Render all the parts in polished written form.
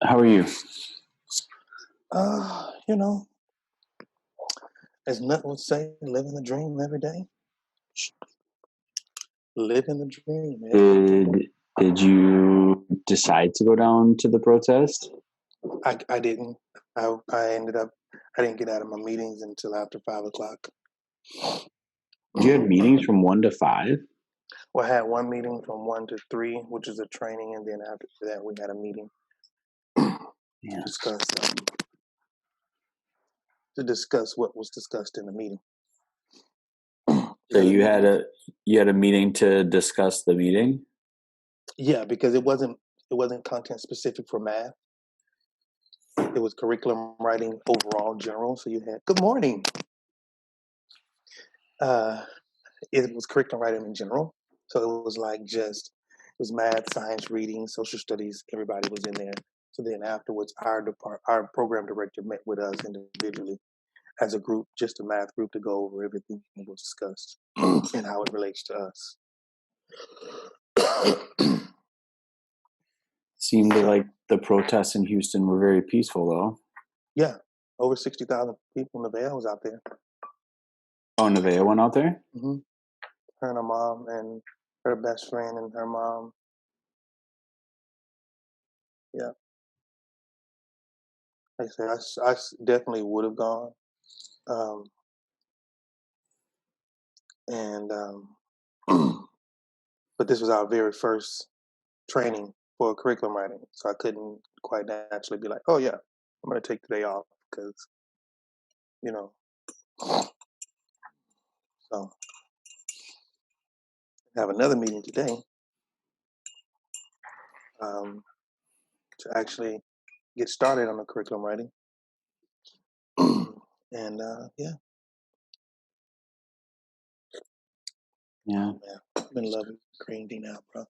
How are you? You know, as nothing would say, living the dream every day. Living the dream every day. Did you decide to go down to the protest? I didn't. I ended up. I didn't get out of my meetings until after 5 o'clock. You had meetings from 1 to 5? Well, I had one meeting from 1 to 3, which is a training, and then after that, we had a meeting Yeah. to discuss what was discussed in the meeting. So you had a meeting to discuss the meeting? Yeah, because it wasn't content specific for math. It was curriculum writing overall general. So you had good morning. It was curriculum writing in general. So it was like it was math, science, reading, social studies. Everybody was in there. So then afterwards, our program director met with us individually as a group, just a math group, to go over everything that was discussed and how it relates to us. Seemed like the protests in Houston were very peaceful, though. Yeah, over 60,000 people. Nevaeh was out there. Oh, Nevaeh went out there? Mm-hmm. Her and her mom and her best friend and her mom. Yeah. Like I said, I definitely would have gone. And but this was our very first training for curriculum writing, so I couldn't quite naturally be like, oh yeah, I'm going to take the day off because so have another meeting today to actually get started on the curriculum writing. And yeah, man, I'm in love with green tea now, bro.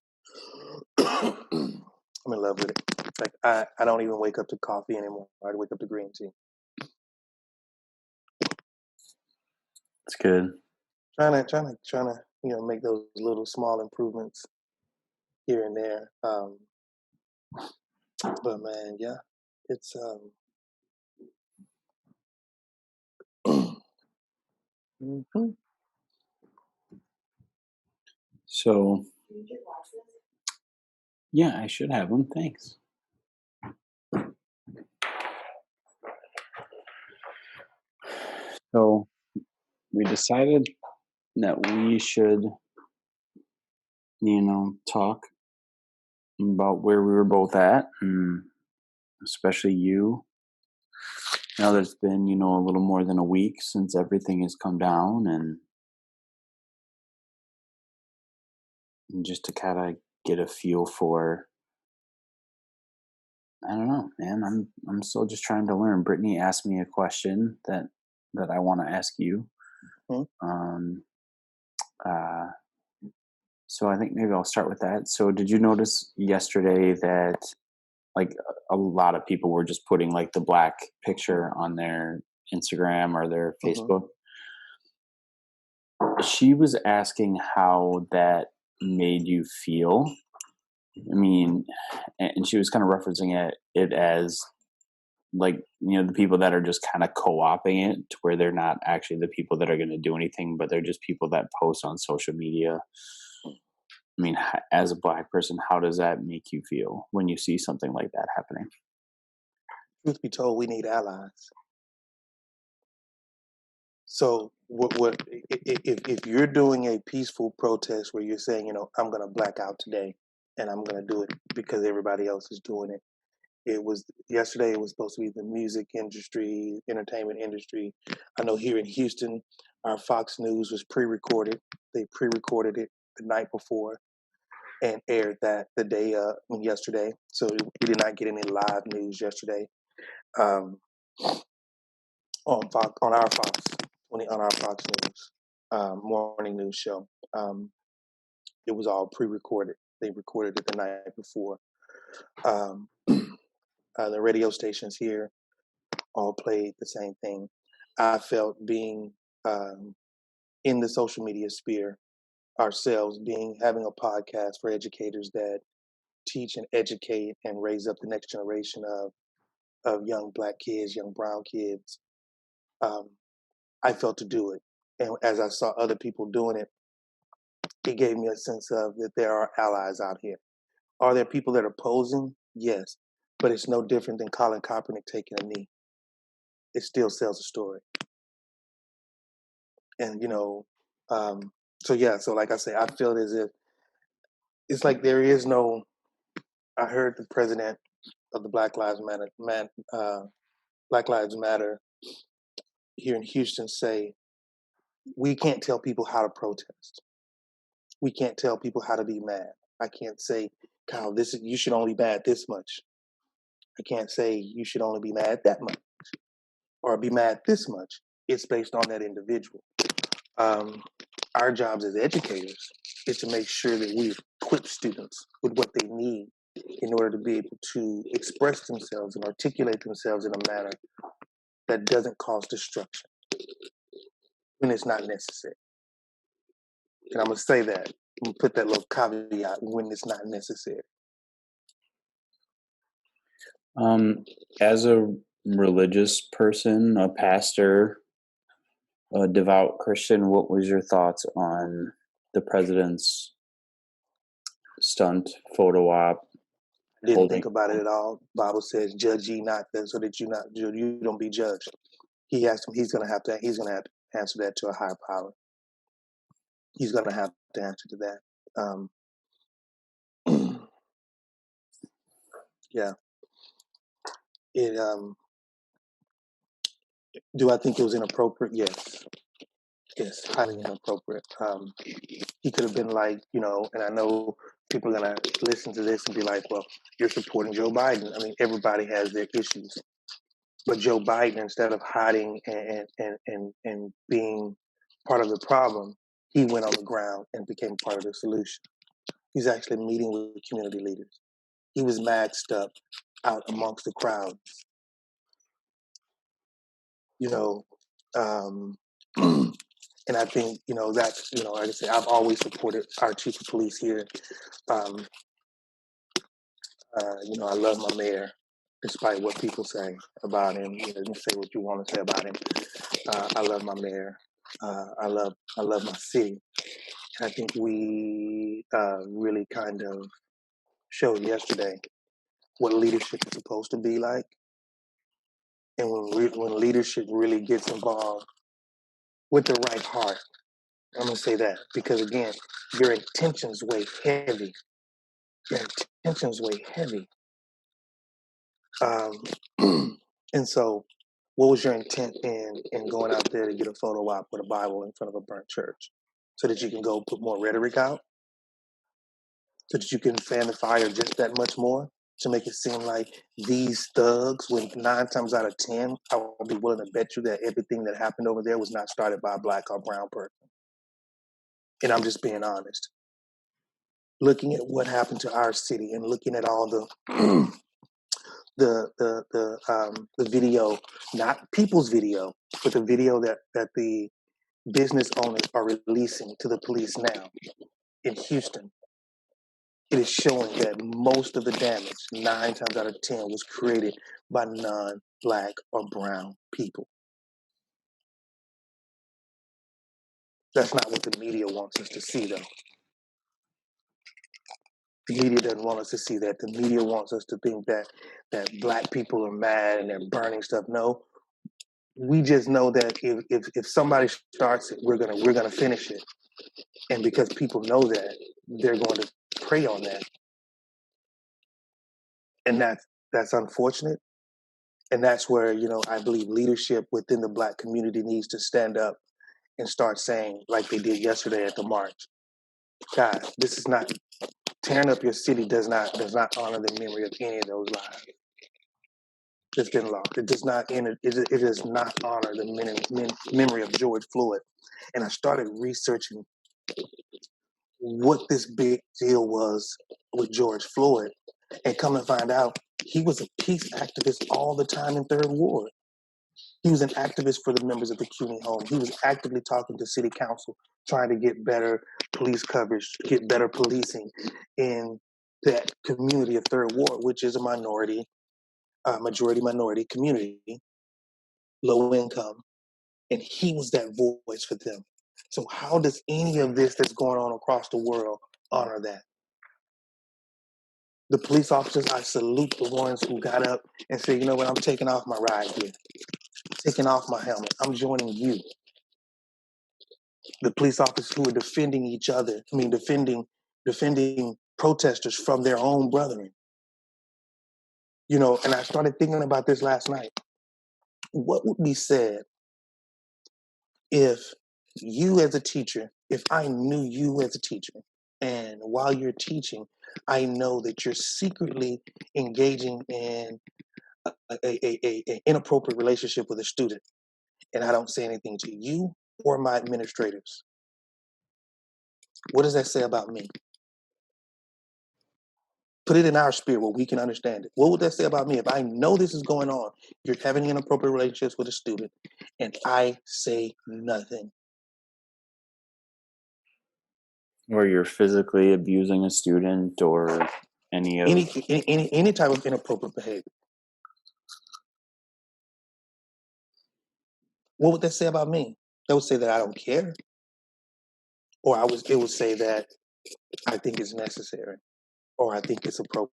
I'm in love with it. Like I don't even wake up to coffee anymore. I wake up to green tea. It's good. Trying to make those little small improvements here and there. But man, yeah, it's mm-hmm. So yeah, I should have them. Thanks. So we decided that we should, talk about where we were both at, and especially you. Now there's been, a little more than a week since everything has come down, and just to kind of get a feel for, I don't know, man. I'm still just trying to learn. Brittany asked me a question that I want to ask you. Mm-hmm. Um, uh, so I think maybe I'll start with that. So did you notice yesterday that like a lot of people were just putting like the black picture on their Instagram or their Facebook? She was asking how that made you feel. I mean, and she was kind of referencing it as like, the people that are just kind of co-opting it to where they're not actually the people that are going to do anything, but they're just people that post on social media. I mean, as a black person, how does that make you feel when you see something like that happening? Truth be told, we need allies. So what if you're doing a peaceful protest where you're saying, I'm going to black out today and I'm going to do it because everybody else is doing it. Yesterday it was supposed to be the music industry, entertainment industry. I know here in Houston, our Fox News was pre-recorded. They pre-recorded it the night before and aired that the day yesterday. So we did not get any live news yesterday on our Fox News morning news show. It was all pre-recorded. They recorded it the night before. The radio stations here all played the same thing. I felt being in the social media sphere ourselves, having a podcast for educators that teach and educate and raise up the next generation of young black kids, young brown kids, um, I felt to do it. And as I saw other people doing it, it gave me a sense of that there are allies out here. Are there people that are posing? Yes. But it's no different than Colin Kaepernick taking a knee. It still sells a story. And, um, so yeah, so like I say, I feel as if it's like there is no, I heard the president of the Black Lives Matter here in Houston say, we can't tell people how to protest. We can't tell people how to be mad. I can't say, Kyle, you should only be mad this much. I can't say you should only be mad that much or be mad this much. It's based on that individual. Our jobs as educators is to make sure that we equip students with what they need in order to be able to express themselves and articulate themselves in a manner that doesn't cause destruction when it's not necessary. And I'm going to say that and put that little caveat when it's not necessary. As a religious person, a pastor, a devout Christian, what was your thoughts on the president's stunt photo op? Didn't think about it at all. Bible says, "Judge ye not, so that you don't be judged." He's going to have to answer that to a higher power. He's going to have to answer to that. Yeah. It. Do I think it was inappropriate? Yes. Yes, highly inappropriate. He could have been like, and I know people are gonna listen to this and be like, "Well, you're supporting Joe Biden." I mean, everybody has their issues, but Joe Biden, instead of hiding and being part of the problem, he went on the ground and became part of the solution. He's actually meeting with community leaders. He was maxed up out amongst the crowd. Um, and I think that's like I say, I've always supported our chief of police here. Um, I love my mayor, despite what people say about him. You can say what you want to say about him. I love my mayor. I love my city. And I think we really kind of showed yesterday what leadership is supposed to be like, and when leadership really gets involved with the right heart. I'm gonna say that because again, your intentions weigh heavy. Your intentions weigh heavy. And so, what was your intent in going out there to get a photo op with a Bible in front of a burnt church, so that you can go put more rhetoric out, so that you can fan the fire just that much more, to make it seem like these thugs, when 9 times out of 10, I will be willing to bet you that everything that happened over there was not started by a black or brown person. And I'm just being honest. Looking at what happened to our city and looking at all the the video, not people's video, but the video that the business owners are releasing to the police now in Houston, it is showing that most of the damage, 9 times out of 10, was created by non-black or brown people. That's not what the media wants us to see, though. The media doesn't want us to see that. The media wants us to think that black people are mad and they're burning stuff. No, we just know that if somebody starts it, we're gonna finish it. And because people know that, they're going to prey on that. And that's unfortunate. And that's where, I believe leadership within the black community needs to stand up and start saying, like they did yesterday at the march, guys, this is not tearing up your city does not honor the memory of any of those lives that's been lost. It does not it does not honor the memory of George Floyd. And I started researching what this big deal was with George Floyd, and come to find out he was a peace activist all the time in Third Ward. He was an activist for the members of the CUNY home. He was actively talking to city council, trying to get better police coverage, get better policing in that community of Third Ward, which is a majority minority community, low income, and he was that voice for them. So how does any of this that's going on across the world honor that? The police officers, I salute the ones who got up and said, you know what, I'm taking off my ride here, taking off my helmet. I'm joining you. The police officers who are defending each other, defending protesters from their own brethren. You know, and I started thinking about this last night. What would be said if you as a teacher, if I knew you as a teacher, and while you're teaching, I know that you're secretly engaging in a inappropriate relationship with a student, and I don't say anything to you or my administrators? What does that say about me? Put it in our spirit where we can understand it. What would that say about me if I know this is going on? You're having inappropriate relationships with a student, and I say nothing. Or you're physically abusing a student, or any of Any type of inappropriate behavior. What would that say about me? That would say that I don't care, or it would say that I think it's necessary, or I think it's appropriate.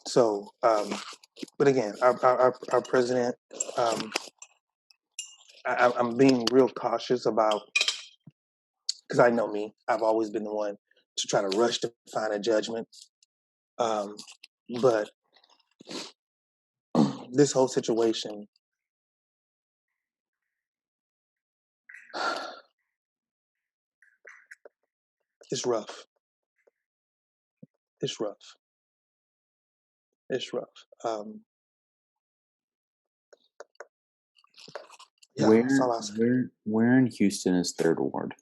So, but again, our president, I'm being real cautious about, because I know me, I've always been the one to try to rush to find a judgment. But this whole situation, is rough. It's rough. It's rough. Yeah, that's where all I'll say. where in Houston is Third Ward?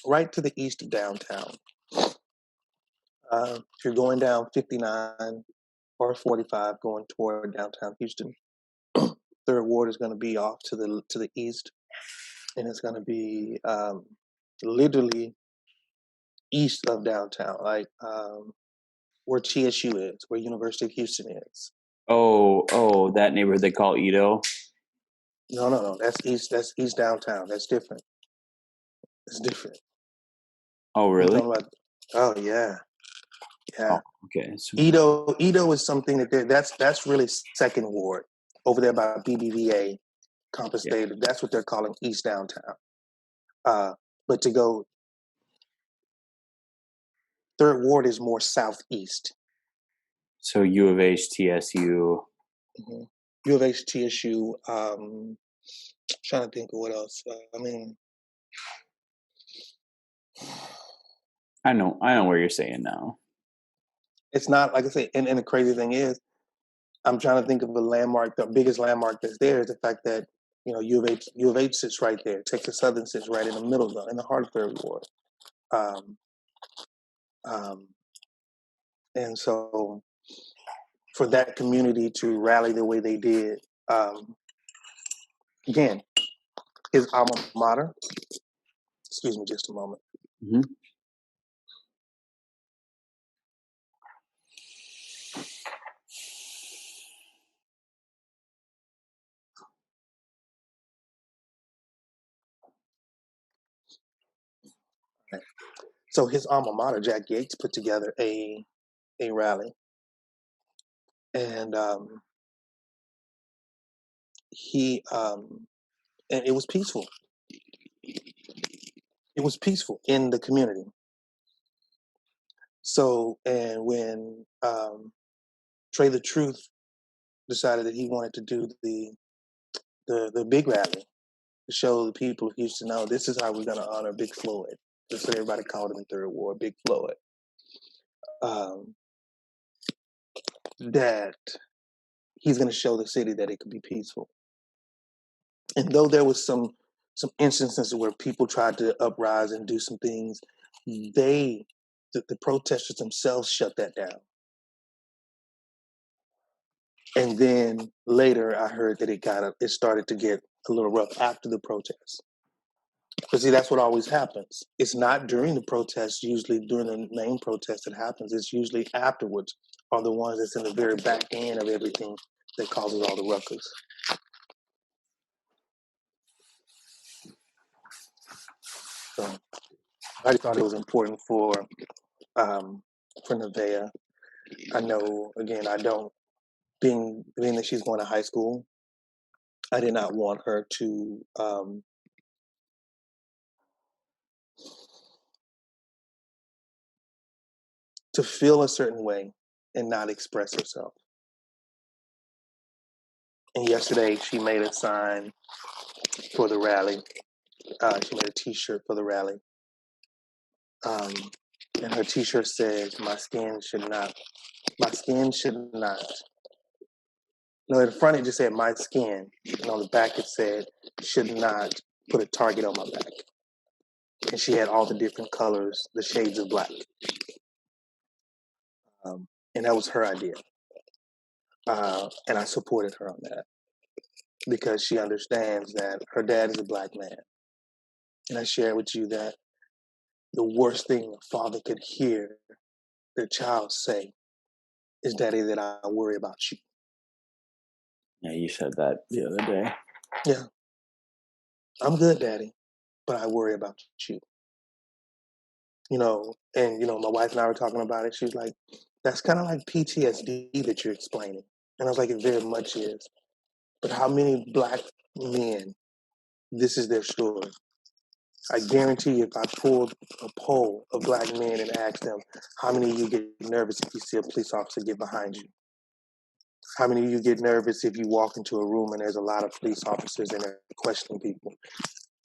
Right to the east of downtown. If you're going down 59 or 45 going toward downtown Houston, Third Ward is going to be off to the east, and it's going to be literally east of downtown, like where TSU is, where University of Houston is. Oh, that neighborhood they call Edo. No. That's east. That's east downtown. That's different. It's different. Oh, I'm really? talking about. Oh yeah, yeah. Oh, okay. So, Edo is something that's really second ward over there by BBVA, Compass yeah. Stadium. That's what they're calling East Downtown. But to go Third Ward is more southeast. So U of H, TSU. Mm-hmm. U of H, TSU. Trying to think of what else. I know where you're saying now. It's not like I say. And the crazy thing is, I'm trying to think of a landmark. The biggest landmark that's there is the fact that U of H sits right there. Texas Southern sits right in the middle, though, in the heart of Third Ward. Um, um, and so for that community to rally the way they did, again, his alma mater. Excuse me, just a moment. Mm-hmm. So his alma mater, Jack Yates, put together a rally, and and it was peaceful. It was peaceful in the community. So, and when Trey the Truth decided that he wanted to do the big rally to show the people of Houston, no, this is how we're going to honor Big Floyd. That's what everybody called him in Third Ward, Big Floyd. That he's going to show the city that it could be peaceful. And though there was some instances where people tried to uprise and do some things, the protesters themselves shut that down. And then later, I heard that it started to get a little rough after the protest. But see, that's what always happens. It's not during the protest, usually during the main protest that happens. It's usually afterwards, are the ones that's in the very back end of everything that causes all the ruckus. So I thought it was important for Nevaeh. I know, again, I don't, being that she's going to high school, I did not want her to feel a certain way and not express herself. And yesterday, she made a sign for the rally. She made a T-shirt for the rally, um, and her T-shirt says, "My skin should not. My skin should not." No, in the front it just said "my skin," and on the back it said, "Should not put a target on my back." And she had all the different colors, the shades of black, and that was her idea. And I supported her on that because she understands that her dad is a black man. And I share with you that the worst thing a father could hear their child say is, "Daddy, that I worry about you." Yeah, you said that the other day. Yeah, I'm good, Daddy, but I worry about you. My wife and I were talking about it. She's like, "That's kind of like PTSD that you're explaining." And I was like, "It very much is." But how many black men, this is their story? I guarantee you, if I pulled a poll of black men and asked them, how many of you get nervous if you see a police officer get behind you? How many of you get nervous if you walk into a room and there's a lot of police officers and they're questioning people?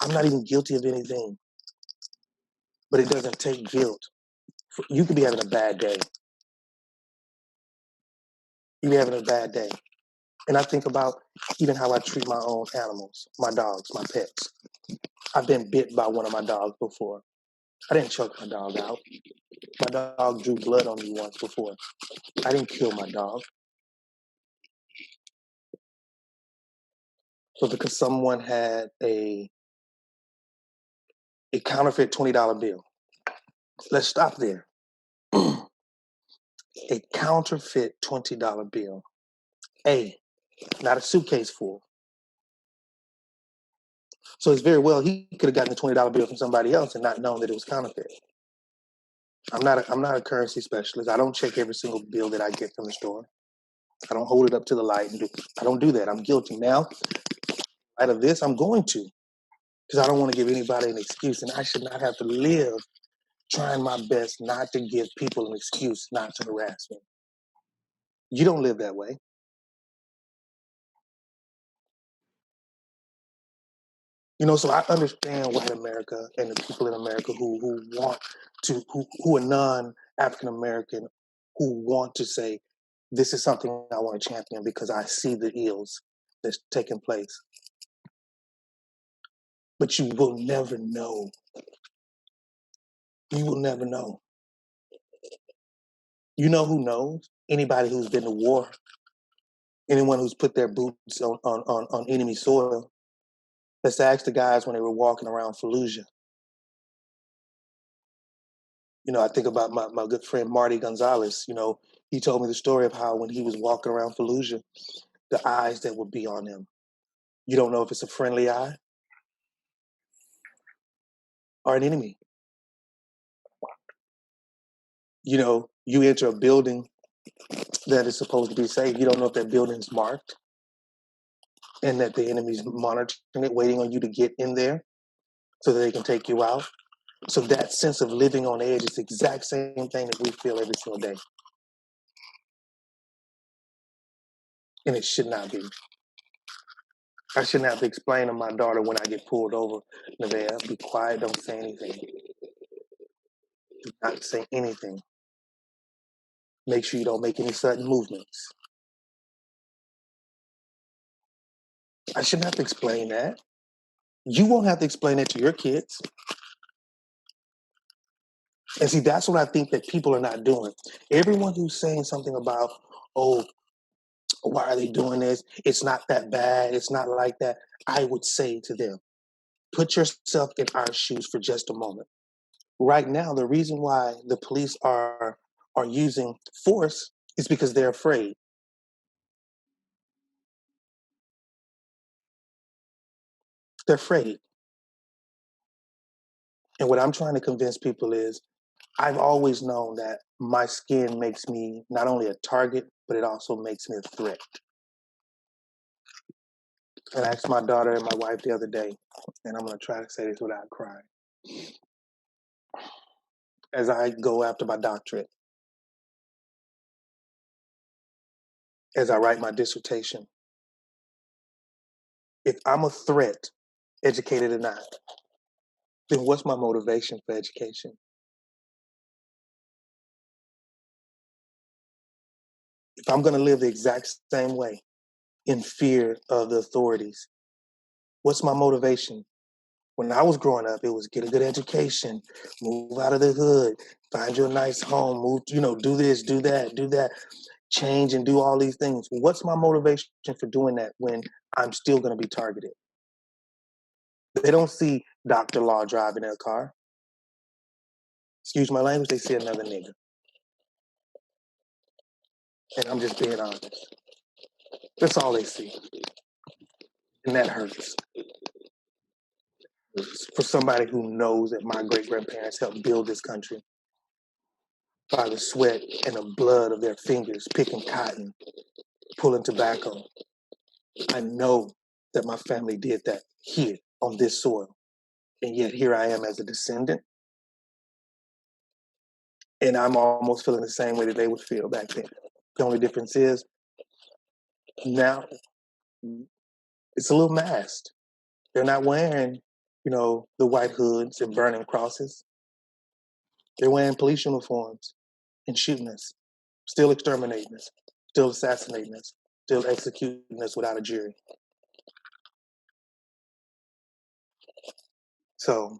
I'm not even guilty of anything, but it doesn't take guilt. You could be having a bad day. You be having a bad day. And I think about even how I treat my own animals, my dogs, my pets. I've been bit by one of my dogs before. I didn't choke my dog out. My dog drew blood on me once before. I didn't kill my dog. But because someone had a counterfeit $20 bill. Let's stop there. A counterfeit $20 bill. Not a suitcase full. So it's very well he could have gotten a $20 bill from somebody else and not known that it was counterfeit. I'm not a currency specialist. I don't check every single bill that I get from the store. I don't hold it up to the light I don't do that. I'm guilty. Now, out of this, I'm going to, because I don't want to give anybody an excuse, and I should not have to live trying my best not to give people an excuse not to harass me. You don't live that way. So I understand white America and the people in America who want to, who are non-African American, who want to say, this is something I want to champion because I see the ills that's taking place. But you will never know. You will never know. You know who knows? Anybody who's been to war. Anyone who's put their boots on enemy soil. Let's ask the guys when they were walking around Fallujah. I think about my good friend Marty Gonzalez. He told me the story of how when he was walking around Fallujah, the eyes that would be on him. You don't know if it's a friendly eye or an enemy. You enter a building that is supposed to be safe. You don't know if that building's marked and that the enemy's monitoring it, waiting on you to get in there so that they can take you out. So that sense of living on edge is the exact same thing that we feel every single day. And it should not be. I shouldn't have to explain to my daughter when I get pulled over, Nevaeh, be quiet, don't say anything. Do not say anything. Make sure you don't make any sudden movements. I shouldn't have to explain that. You won't have to explain that to your kids. And see, that's what I think that people are not doing. Everyone who's saying something about, oh, why are they doing this? It's not that bad. It's not like that. I would say to them, Put yourself in our shoes for just a moment. Right now, the reason why the police are using force is because they're afraid. They're afraid. And what I'm trying to convince people is I've always known that my skin makes me not only a target, but it also makes me a threat. And I asked my daughter and my wife the other day, and I'm going to try to say this without crying. As I go after my doctorate, as I write my dissertation, if I'm a threat, educated or not, then what's my motivation for education? If I'm going to live the exact same way in fear of the authorities, what's my motivation? When I was growing up, it was get a good education, move out of the hood, find you a nice home, move, do this, do that, change and do all these things. What's my motivation for doing that when I'm still going to be targeted? They don't see Dr. Law driving in a car. Excuse my language, they see another nigga. And I'm just being honest. That's all they see. And that hurts. For somebody who knows that my great grandparents helped build this country by the sweat and the blood of their fingers, picking cotton, pulling tobacco. I know that my family did that here on this soil. And yet here I am as a descendant. And I'm almost feeling the same way that they would feel back then. The only difference is now it's a little masked. They're not wearing, the white hoods and burning crosses. They're wearing police uniforms and shooting us, still exterminating us, still assassinating us, still executing us without a jury. So,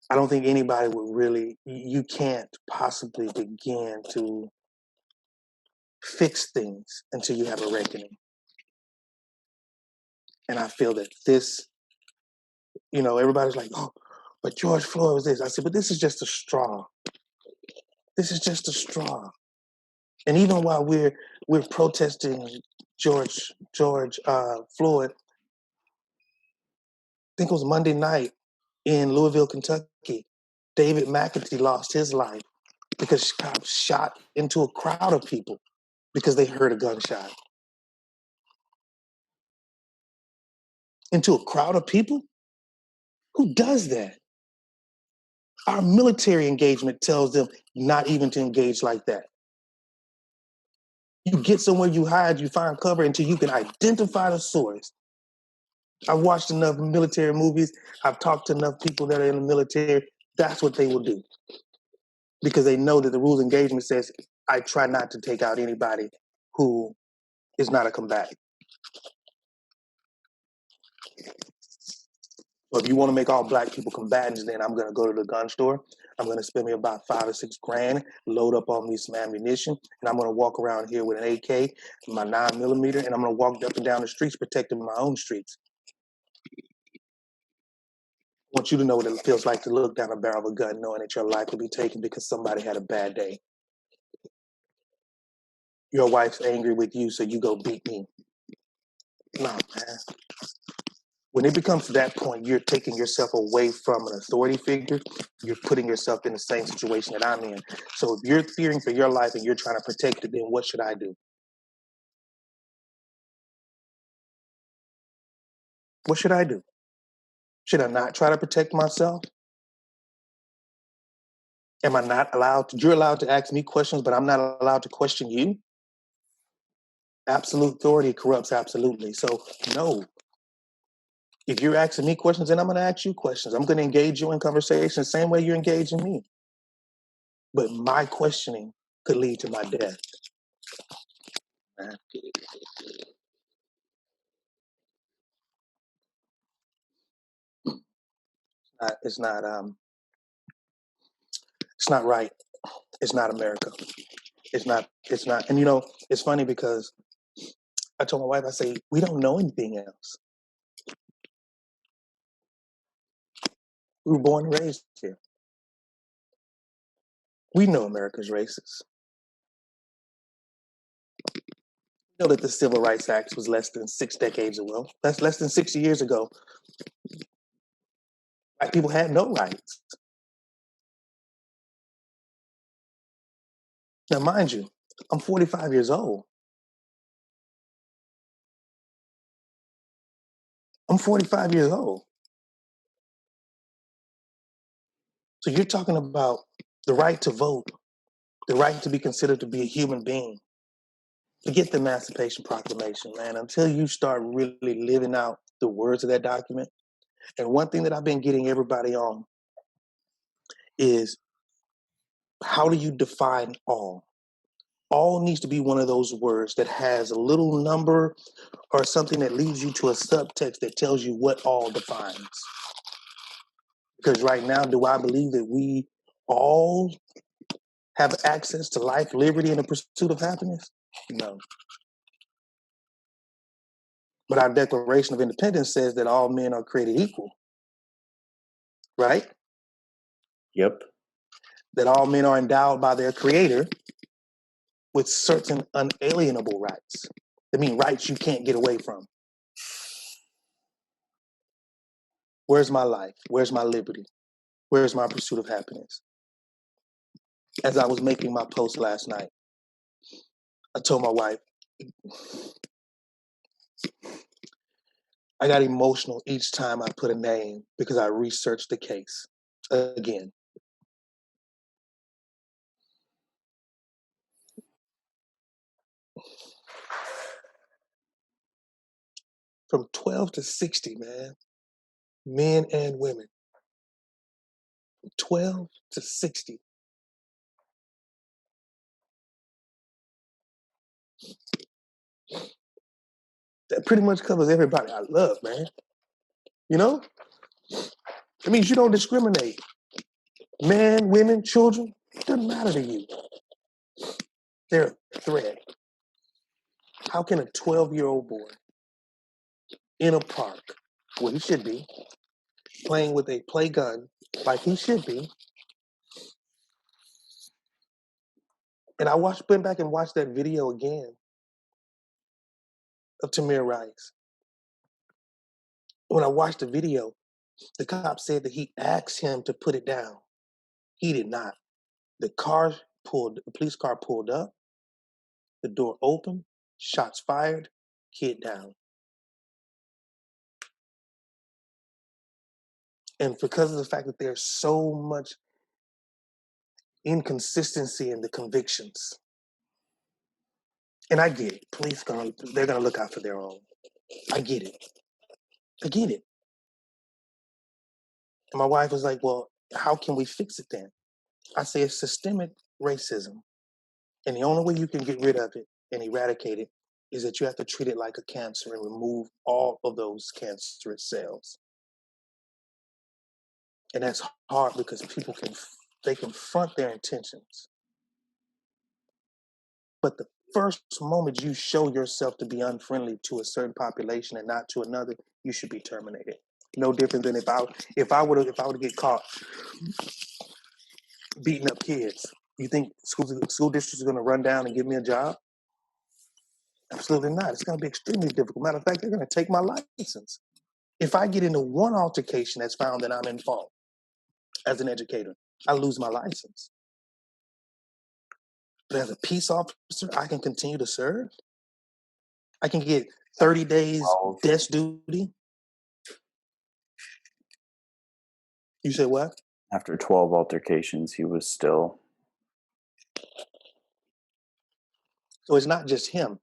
I don't think anybody would really, you can't possibly begin to fix things until you have a reckoning. And I feel that this, everybody's like, oh, but George Floyd was this. I said, but this is just a straw. This is just a straw. And even while we're protesting George Floyd, I think it was Monday night in Louisville, Kentucky, David McAtee lost his life because cops shot into a crowd of people because they heard a gunshot. Into a crowd of people? Who does that? Our military engagement tells them not even to engage like that. You get somewhere, you hide, you find cover until you can identify the source. I've watched enough military movies. I've talked to enough people that are in the military. That's what they will do. Because they know that the rules of engagement says, I try not to take out anybody who is not a combatant. So if you want to make all black people combatants, then I'm going to go to the gun store. I'm going to spend me about $5 or $6 grand, load up on me some ammunition, and I'm going to walk around here with an AK, my 9mm, and I'm going to walk up and down the streets protecting my own streets. I want you to know what it feels like to look down a barrel of a gun knowing that your life will be taken because somebody had a bad day. Your wife's angry with you, so you go beat me. No, man. When it becomes to that point, you're taking yourself away from an authority figure. You're putting yourself in the same situation that I'm in. So if you're fearing for your life and you're trying to protect it, then what should I do? What should I do? Should I not try to protect myself? Am I not allowed to? You're allowed to ask me questions, but I'm not allowed to question you? Absolute authority corrupts absolutely. So no. If you're asking me questions, then I'm going to ask you questions. I'm going to engage you in conversation the same way you're engaging me. But my questioning could lead to my death. Man. It's not right. It's not America. It's not. And it's funny because I told my wife, I say, we don't know anything else. We were born and raised here. We know America's racist. We know that the Civil Rights Act was less than 6 decades ago. That's less than 60 years ago. Black people had no rights. Now, mind you, I'm 45 years old. I'm 45 years old. So you're talking about the right to vote, the right to be considered to be a human being. Forget the Emancipation Proclamation, man, until you start really living out the words of that document. And one thing that I've been getting everybody on is, how do you define all? All needs to be one of those words that has a little number or something that leads you to a subtext that tells you what all defines. Because right now, do I believe that we all have access to life, liberty, and the pursuit of happiness? No. But our Declaration of Independence says that all men are created equal, right? Yep. That all men are endowed by their creator with certain unalienable rights. I mean, rights you can't get away from. Where's my life? Where's my liberty? Where's my pursuit of happiness? As I was making my post last night, I told my wife, I got emotional each time I put a name because I researched the case again. From 12 to 60, man, men and women. From 12 to 60. That pretty much covers everybody I love, man. You know? It means you don't discriminate. Men, women, children, it doesn't matter to you. They're a threat. How can a 12-year-old boy in a park, where he should be, playing with a play gun like he should be, and I went back and watched that video again of Tamir Rice. When I watched the video, the cop said that he asked him to put it down. He did not. The police car pulled up, the door opened, shots fired, kid down. And because of the fact that there's so much inconsistency in the convictions, and I get it, they're gonna look out for their own. I get it. I get it. And my wife was like, well, how can we fix it then? I say it's systemic racism. And the only way you can get rid of it and eradicate it is that you have to treat it like a cancer and remove all of those cancerous cells. And that's hard because people they confront their intentions. But the first moment you show yourself to be unfriendly to a certain population and not to another, you should be terminated. No different than if I were to get caught beating up kids. You think school districts are going to run down and give me a job? Absolutely not. It's going to be extremely difficult. Matter of fact, they're going to take my license. If I get into one altercation that's found that I'm in fault as an educator, I lose my license. But as a peace officer, I can continue to serve. I can get 30 days desk duty. You say what? After 12 altercations, he was still. So it's not just him.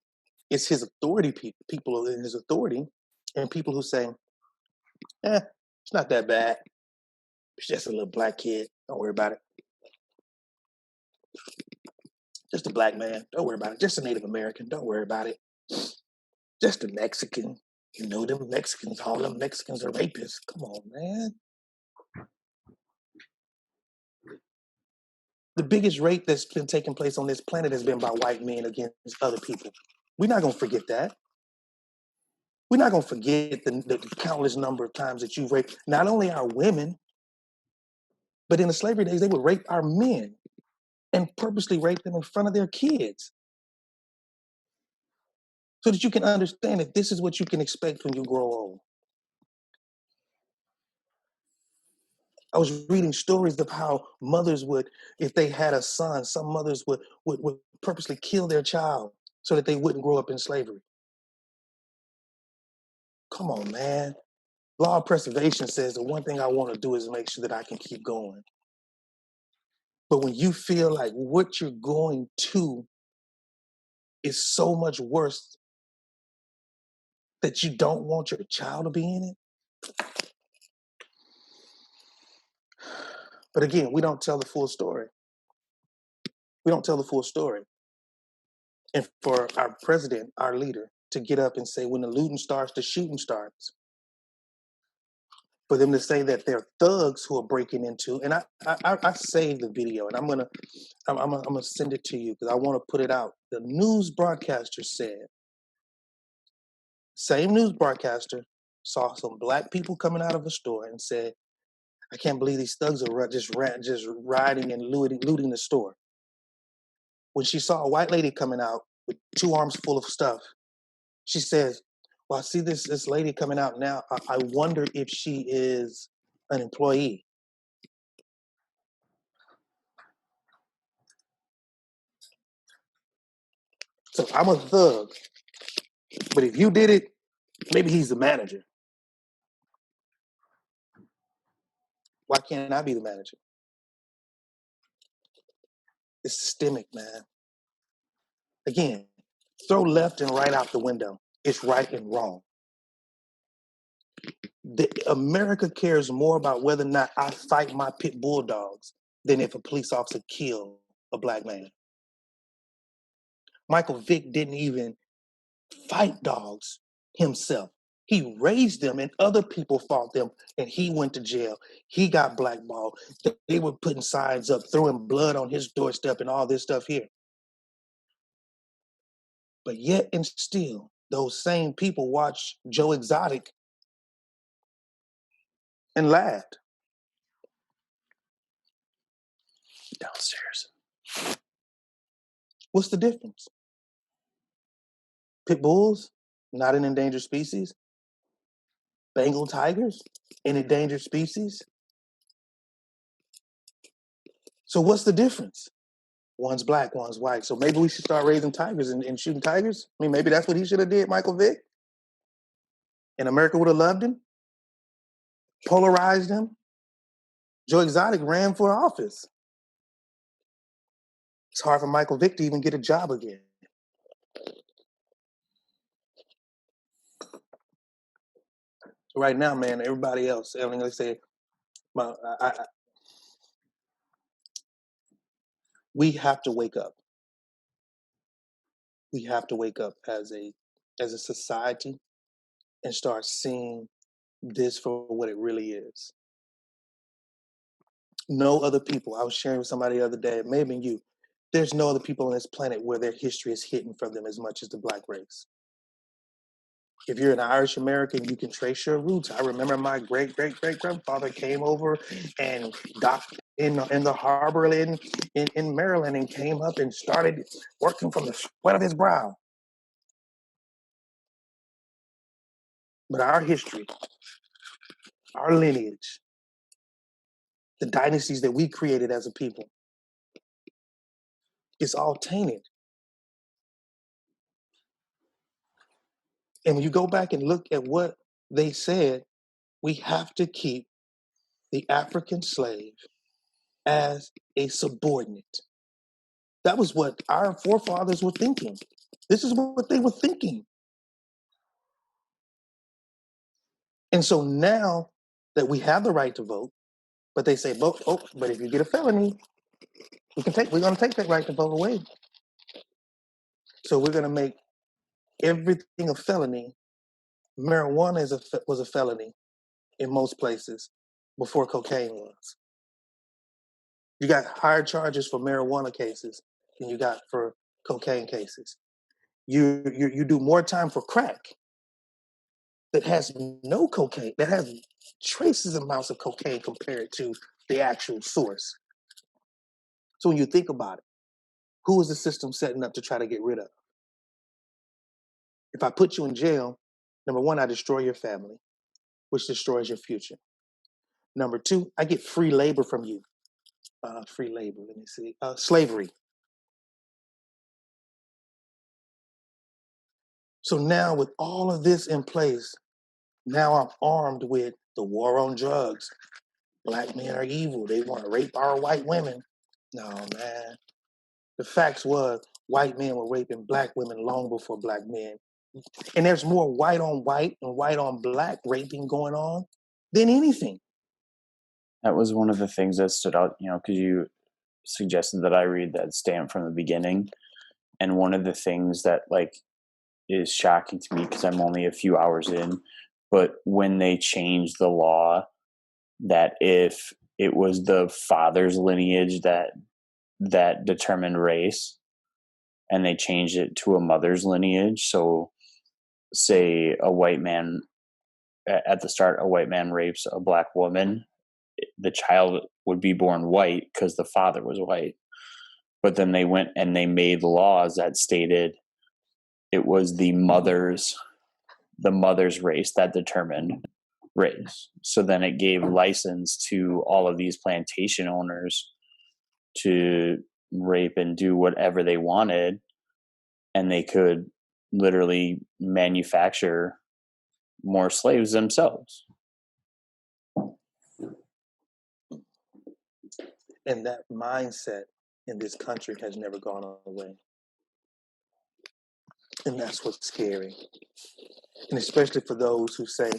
It's his authority, people in his authority, and people who say, it's not that bad. It's just a little black kid. Don't worry about it. Just a black man. Don't worry about it. Just a Native American. Don't worry about it. Just a Mexican. You know them Mexicans. All them Mexicans are rapists. Come on, man. The biggest rape that's been taking place on this planet has been by white men against other people. We're not going to forget that. We're not going to forget the countless number of times that you raped not only our women, but in the slavery days, they would rape our men and purposely rape them in front of their kids so that you can understand that this is what you can expect when you grow old. I was reading stories of how mothers would, if they had a son, some mothers would purposely kill their child so that they wouldn't grow up in slavery. Come on, man. Law of preservation says the one thing I want to do is make sure that I can keep going. But when you feel like what you're going to is so much worse that you don't want your child to be in it. But again, we don't tell the full story. We don't tell the full story. And for our president, our leader, to get up and say, when the looting starts, the shooting starts. For them to say that they're thugs who are breaking into, and I saved the video, and I'm gonna send it to you because I want to put it out. The news broadcaster said, same news broadcaster saw some black people coming out of a store and said, "I can't believe these thugs are just riding and looting the store." When she saw a white lady coming out with 2 arms full of stuff, she says, "Well, I see this lady coming out now. I wonder if she is an employee." So I'm a thug, but if you did it, maybe he's the manager. Why can't I be the manager? It's systemic, man. Again, throw left and right out the window. It's right and wrong. America cares more about whether or not I fight my pit bulldogs than if a police officer killed a black man. Michael Vick didn't even fight dogs himself. He raised them and other people fought them and he went to jail. He got blackballed. They were putting signs up, throwing blood on his doorstep and all this stuff here. But yet and still, those same people watch Joe Exotic and laughed. Downstairs. What's the difference? Pit bulls, not an endangered species. Bengal tigers, an endangered species. So what's the difference? One's black, one's white. So maybe we should start raising tigers and shooting tigers. I mean, maybe that's what he should have did, Michael Vick. And America would have loved him, polarized him. Joe Exotic ran for office. It's hard for Michael Vick to even get a job again. Right now, man, everybody else, I mean, let's say, we have to wake up. We have to wake up as a society and start seeing this for what it really is. No other people. I was sharing with somebody the other day, it may have been you. There's no other people on this planet where their history is hidden from them as much as the black race. If you're an Irish American, you can trace your roots. I remember my great grandfather came over and docked in the harbor in Maryland and came up and started working from the sweat of his brow. But our history, our lineage, the dynasties that we created as a people, it's all tainted. And when you go back and look at what they said, we have to keep the African slave as a subordinate. That was what our forefathers were thinking. This is what they were thinking. And so now that we have the right to vote, but they say, but if you get a felony, we're going to take that right to vote away. So we're going to make everything a felony. Marijuana was a felony in most places before cocaine was. You got higher charges for marijuana cases than you got for cocaine cases. You do more time for crack that has no cocaine, that has traces amounts of cocaine compared to the actual source. So when you think about it, who is the system setting up to try to get rid of? If I put you in jail, number one, I destroy your family, which destroys your future. Number two, I get free labor from you. Free labor, let me see. Slavery. So now with all of this in place, now I'm armed with the war on drugs. Black men are evil. They want to rape our white women. No, man. The facts was white men were raping black women long before black men. And there's more white on white and white on black raping going on than anything. That was one of the things that stood out, because you suggested that I read that stamp from the beginning. And one of the things that like is shocking to me because I'm only a few hours in, but when they changed the law that if it was the father's lineage that determined race, and they changed it to a mother's lineage. So say a white man at the start, a white man rapes a black woman, the child would be born white because the father was white. But then they went and they made laws that stated it was the mother's race that determined race. So then it gave license to all of these plantation owners to rape and do whatever they wanted, and they could literally manufacture more slaves themselves. And that mindset in this country has never gone away. And that's what's scary. And especially for those who say,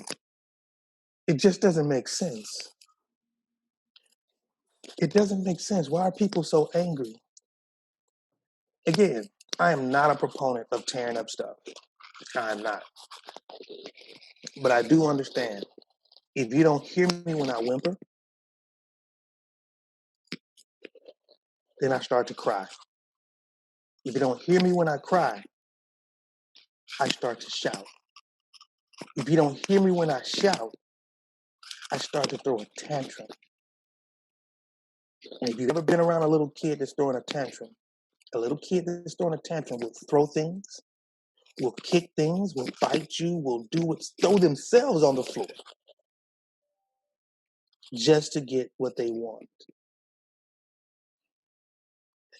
it just doesn't make sense. It doesn't make sense. Why are people so angry? Again, I am not a proponent of tearing up stuff. I'm not. But I do understand. If you don't hear me when I whimper, then I start to cry. If you don't hear me when I cry, I start to shout. If you don't hear me when I shout, I start to throw a tantrum. And if you've ever been around a little kid that's throwing a tantrum, a little kid that's throwing a tantrum will throw things, will kick things, will bite you, will throw themselves on the floor just to get what they want.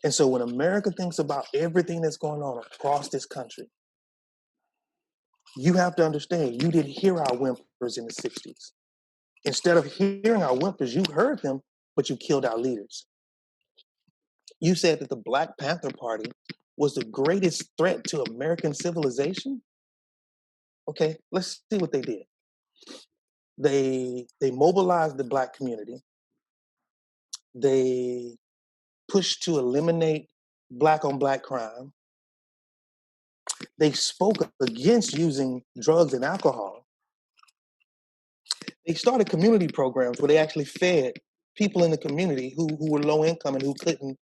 And so when America thinks about everything that's going on across this country, you have to understand you didn't hear our whimpers in the 60s. Instead of hearing our whimpers, you heard them, but you killed our leaders. You said that the Black Panther Party was the greatest threat to American civilization. Okay, let's see what they did. They mobilized the Black community. They pushed to eliminate Black on Black crime. They spoke against using drugs and alcohol. They started community programs where they actually fed people in the community who were low income and who couldn't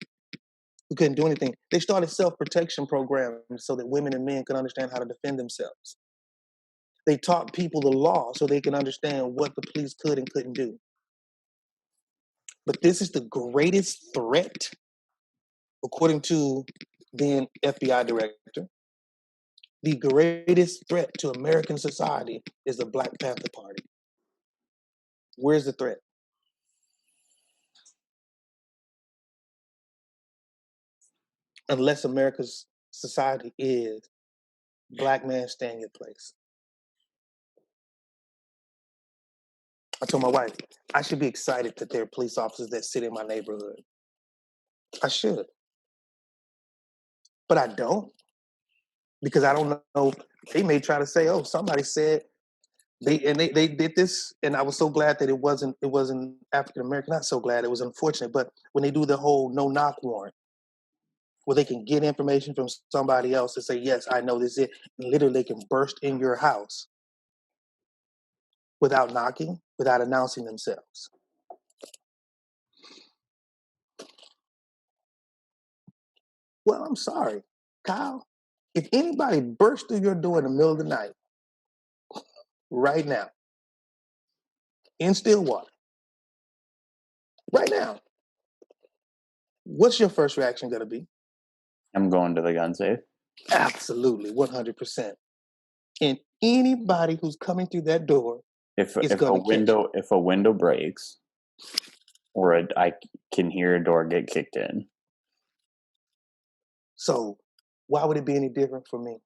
do anything. They started self-protection programs so that women and men could understand how to defend themselves. They taught people the law so they can understand what the police could and couldn't do. But this is the greatest threat, according to then FBI director. The greatest threat to American society is the Black Panther Party. Where's the threat? Unless America's society is Black man, stay in your place. I told my wife, I should be excited that there are police officers that sit in my neighborhood. I should. But I don't, because I don't know. They may try to say, oh, somebody said they did this, and I was so glad that it wasn't African American. Not so glad, it was unfortunate. But when they do the whole no knock warrant, where they can get information from somebody else and say, yes, I know this is it, and literally they can burst in your house without knocking, without announcing themselves. Well, I'm sorry, Kyle. If anybody burst through your door in the middle of the night right now in Stillwater, right now, what's your first reaction going to be? I'm going to the gun safe. Absolutely, 100%. And anybody who's coming through that door is If going to catch you. if a window breaks or I can hear a door get kicked in. So why would it be any different for me?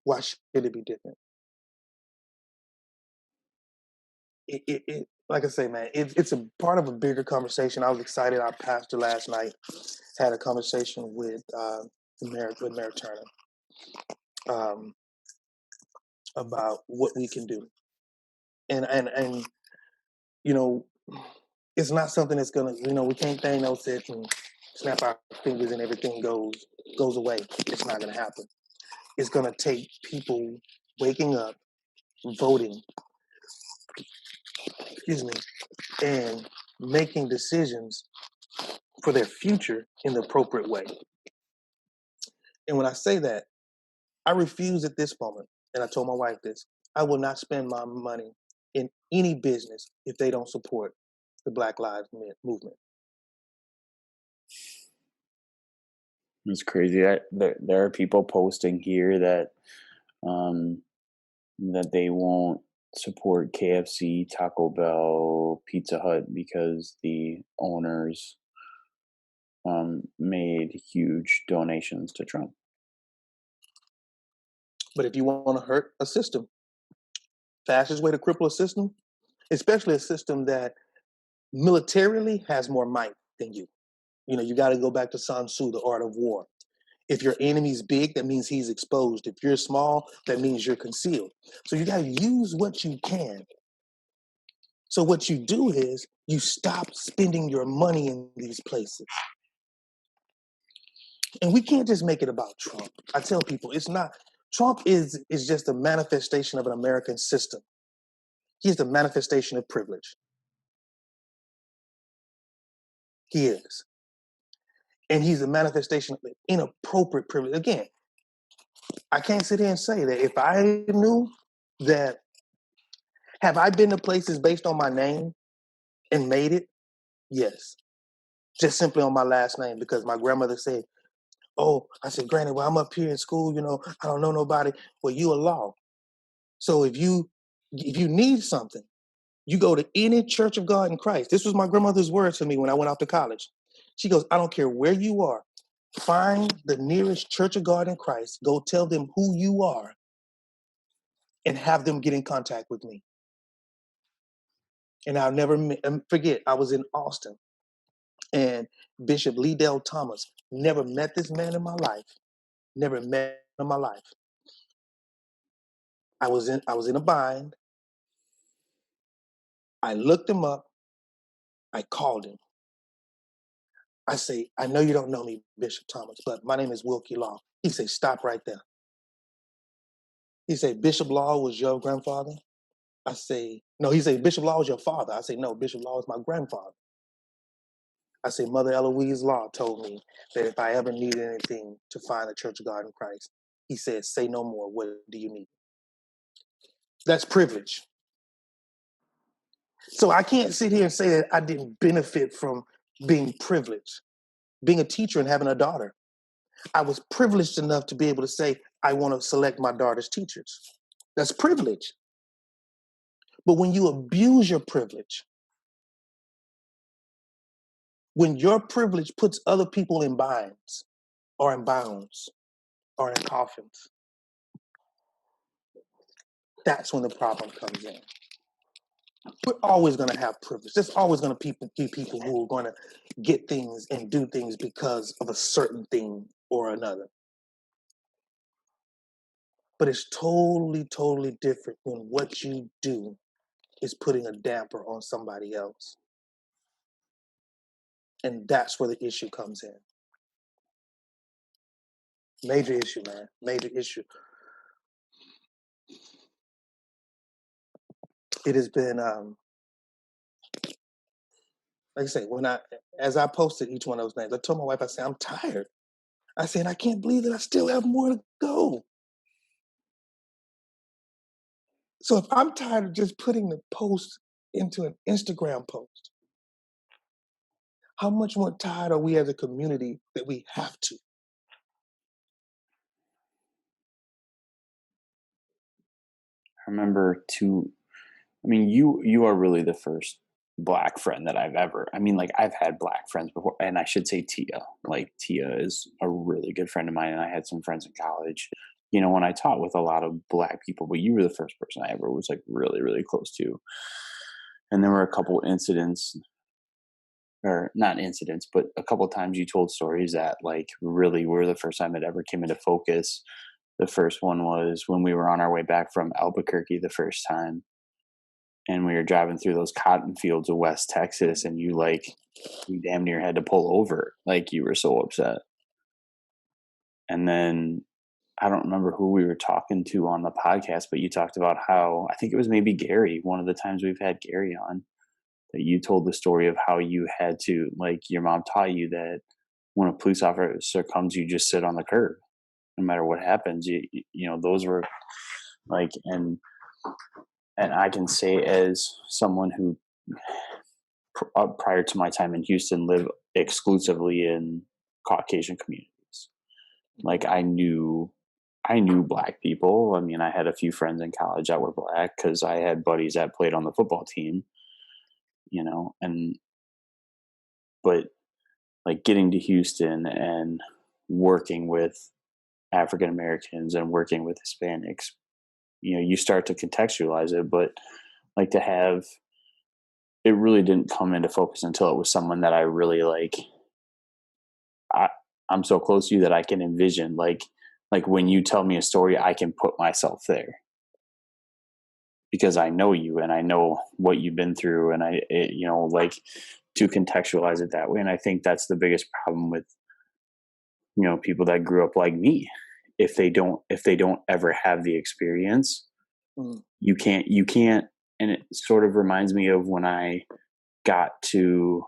Why should it be different? Like I say, man, it's a part of a bigger conversation. I was excited. Our pastor last night had a conversation with Mayor Turner um, about what we can do, and you know, it's not something that's gonna, we can't Thanos it and snap our fingers and everything goes away. It's not gonna happen. It's gonna take people waking up, voting, excuse me, and making decisions for their future in the appropriate way. And when I say that, I refuse at this moment, and I told my wife this, I will not spend my money in any business if they don't support the Black Lives Movement. It's crazy. There are people posting here um, that they won't support KFC, Taco Bell, Pizza Hut because the owners made huge donations to Trump. But if you want to hurt a system, fastest way to cripple a system, especially a system that militarily has more might than you. You got to go back to Sun Tzu, the art of war. If your enemy's big, that means he's exposed. If you're small, that means you're concealed. So you got to use what you can. So what you do is you stop spending your money in these places. And we can't just make it about Trump. I tell people it's not. Trump is just a manifestation of an American system. He's the manifestation of privilege. He is. And he's a manifestation of inappropriate privilege. Again, I can't sit here and say that if I knew that, have I been to places based on my name and made it? Yes. Just simply on my last name because my grandmother said, oh, I said, Granny, well, I'm up here in school, I don't know nobody. Well, you a law. So if you need something, you go to any Church of God in Christ. This was my grandmother's word to me when I went off to college. She goes, I don't care where you are. Find the nearest Church of God in Christ. Go tell them who you are and have them get in contact with me. And I'll never forget, I was in Austin and Bishop Lee Dale Thomas, never met this man in my life. Never met him in my life. I was in a bind. I looked him up. I called him. I say, I know you don't know me, Bishop Thomas, but my name is Wilkie Law. He said, stop right there. He said, Bishop Law was your grandfather? I say, no, he said, Bishop Law was your father. I say, no, Bishop Law is my grandfather. I say, Mother Eloise Law told me that if I ever needed anything to find the Church of God in Christ, he said, say no more. What do you need? That's privilege. So I can't sit here and say that I didn't benefit from being privileged, being a teacher and having a daughter. I was privileged enough to be able to say, I want to select my daughter's teachers. That's privilege. But when you abuse your privilege, when your privilege puts other people in binds or in bounds or in coffins, that's when the problem comes in. We're always going to have privilege. There's always going to be people who are going to get things and do things because of a certain thing or another. But it's totally, totally different when what you do is putting a damper on somebody else. And that's where the issue comes in. Major issue, man. Major issue. It has been, like I say, as I posted each one of those names, I told my wife, I said, I'm tired. I said, I can't believe that I still have more to go. So if I'm tired of just putting the post into an Instagram post, how much more tired are we as a community that we have to? I remember two. I mean, you are really the first black friend that I've ever. I mean, like I've had black friends before, and I should say Tia. Like Tia is a really good friend of mine, and I had some friends in college. You know, when I taught with a lot of black people, but you were the first person I ever was like really, really close to. And there were a couple incidents, or not incidents, but a couple times you told stories that like really were the first time it ever came into focus. The first one was when we were on our way back from Albuquerque the first time, and we were driving through those cotton fields of West Texas, and you damn near had to pull over, like you were so upset. And then I don't remember who we were talking to on the podcast, but you talked about how I think it was maybe Gary, one of the times we've had Gary on, that you told the story of how you had to, like, your mom taught you that when a police officer comes, you just sit on the curb, no matter what happens. You know, those were like, and I can say as someone who prior to my time in Houston lived exclusively in Caucasian communities. Like I knew black people. I mean, I had a few friends in college that were black because I had buddies that played on the football team, you know, and but like getting to Houston and working with African Americans and working with Hispanics, you know, you start to contextualize it, but like to have it really didn't come into focus until it was someone that I really like. I, I'm so close to you that I can envision like when you tell me a story, I can put myself there because I know you and I know what you've been through, and you know, like to contextualize it that way. And I think that's the biggest problem with, you know, people that grew up like me. If they don't ever have the experience, Mm. you can't. And it sort of reminds me of when I got to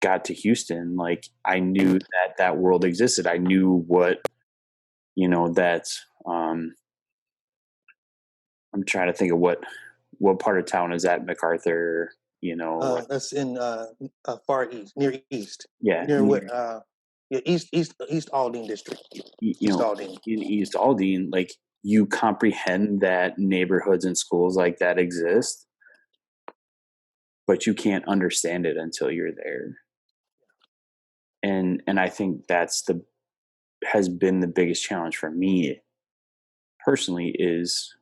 got to Houston. Like I knew that that world existed. I knew what, you know, that's I'm trying to think of what part of town is that, MacArthur, you know. That's in far east, near east, Yeah, near what? near, Yeah, East Aldine district, you East know, Aldine. in East Aldine, like you comprehend that neighborhoods and schools like that exist, but you can't understand it until you're there. And I think that's the has been the biggest challenge for me personally is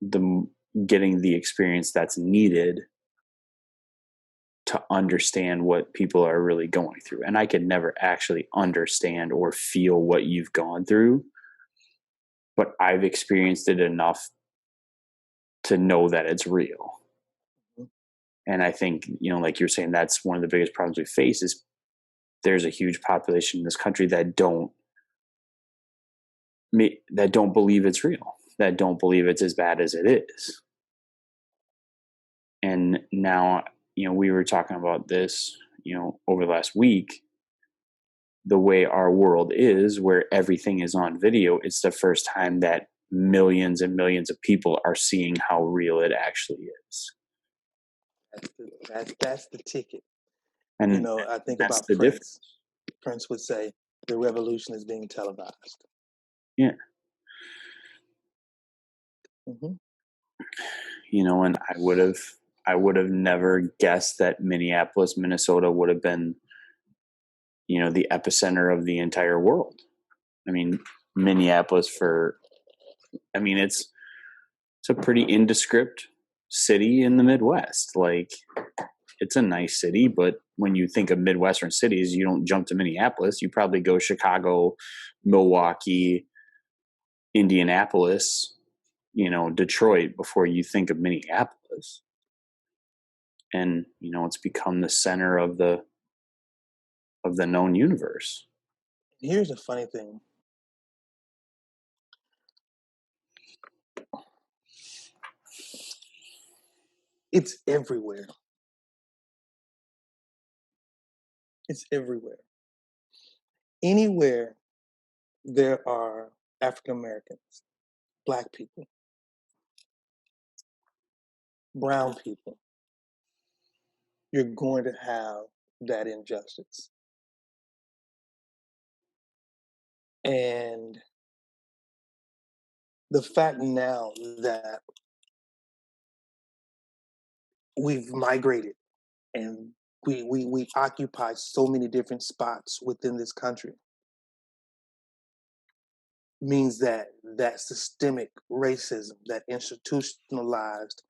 the getting the experience that's needed to understand what people are really going through. And I could never actually understand or feel what you've gone through, but I've experienced it enough to know that it's real. Mhm. And I think, you know, like you're saying, that's one of the biggest problems we face is there's a huge population in this country that don't believe it's real, that don't believe it's as bad as it is. And now, you know, we were talking about this, you know, over the last week, the way our world is, where everything is on video, it's the first time that millions and millions of people are seeing how real it actually is. That's the ticket. You And know, I think that's about the difference. Prince. Prince would say, "The revolution is being televised." Yeah. Hmm. You know, and I would have never guessed that Minneapolis, Minnesota would have been, you know, the epicenter of the entire world. I mean, Minneapolis for I mean, it's a pretty indescript city in the Midwest. Like it's a nice city, but when you think of Midwestern cities, you don't jump to Minneapolis. You probably go Chicago, Milwaukee, Indianapolis, you know, Detroit before you think of Minneapolis. And, you know, it's become the center of the known universe. Here's a funny thing. It's everywhere. It's everywhere. Anywhere there are African Americans, Black people, brown people, you're going to have that injustice. And the fact now that we've migrated and we occupy so many different spots within this country means that that systemic racism, that institutionalized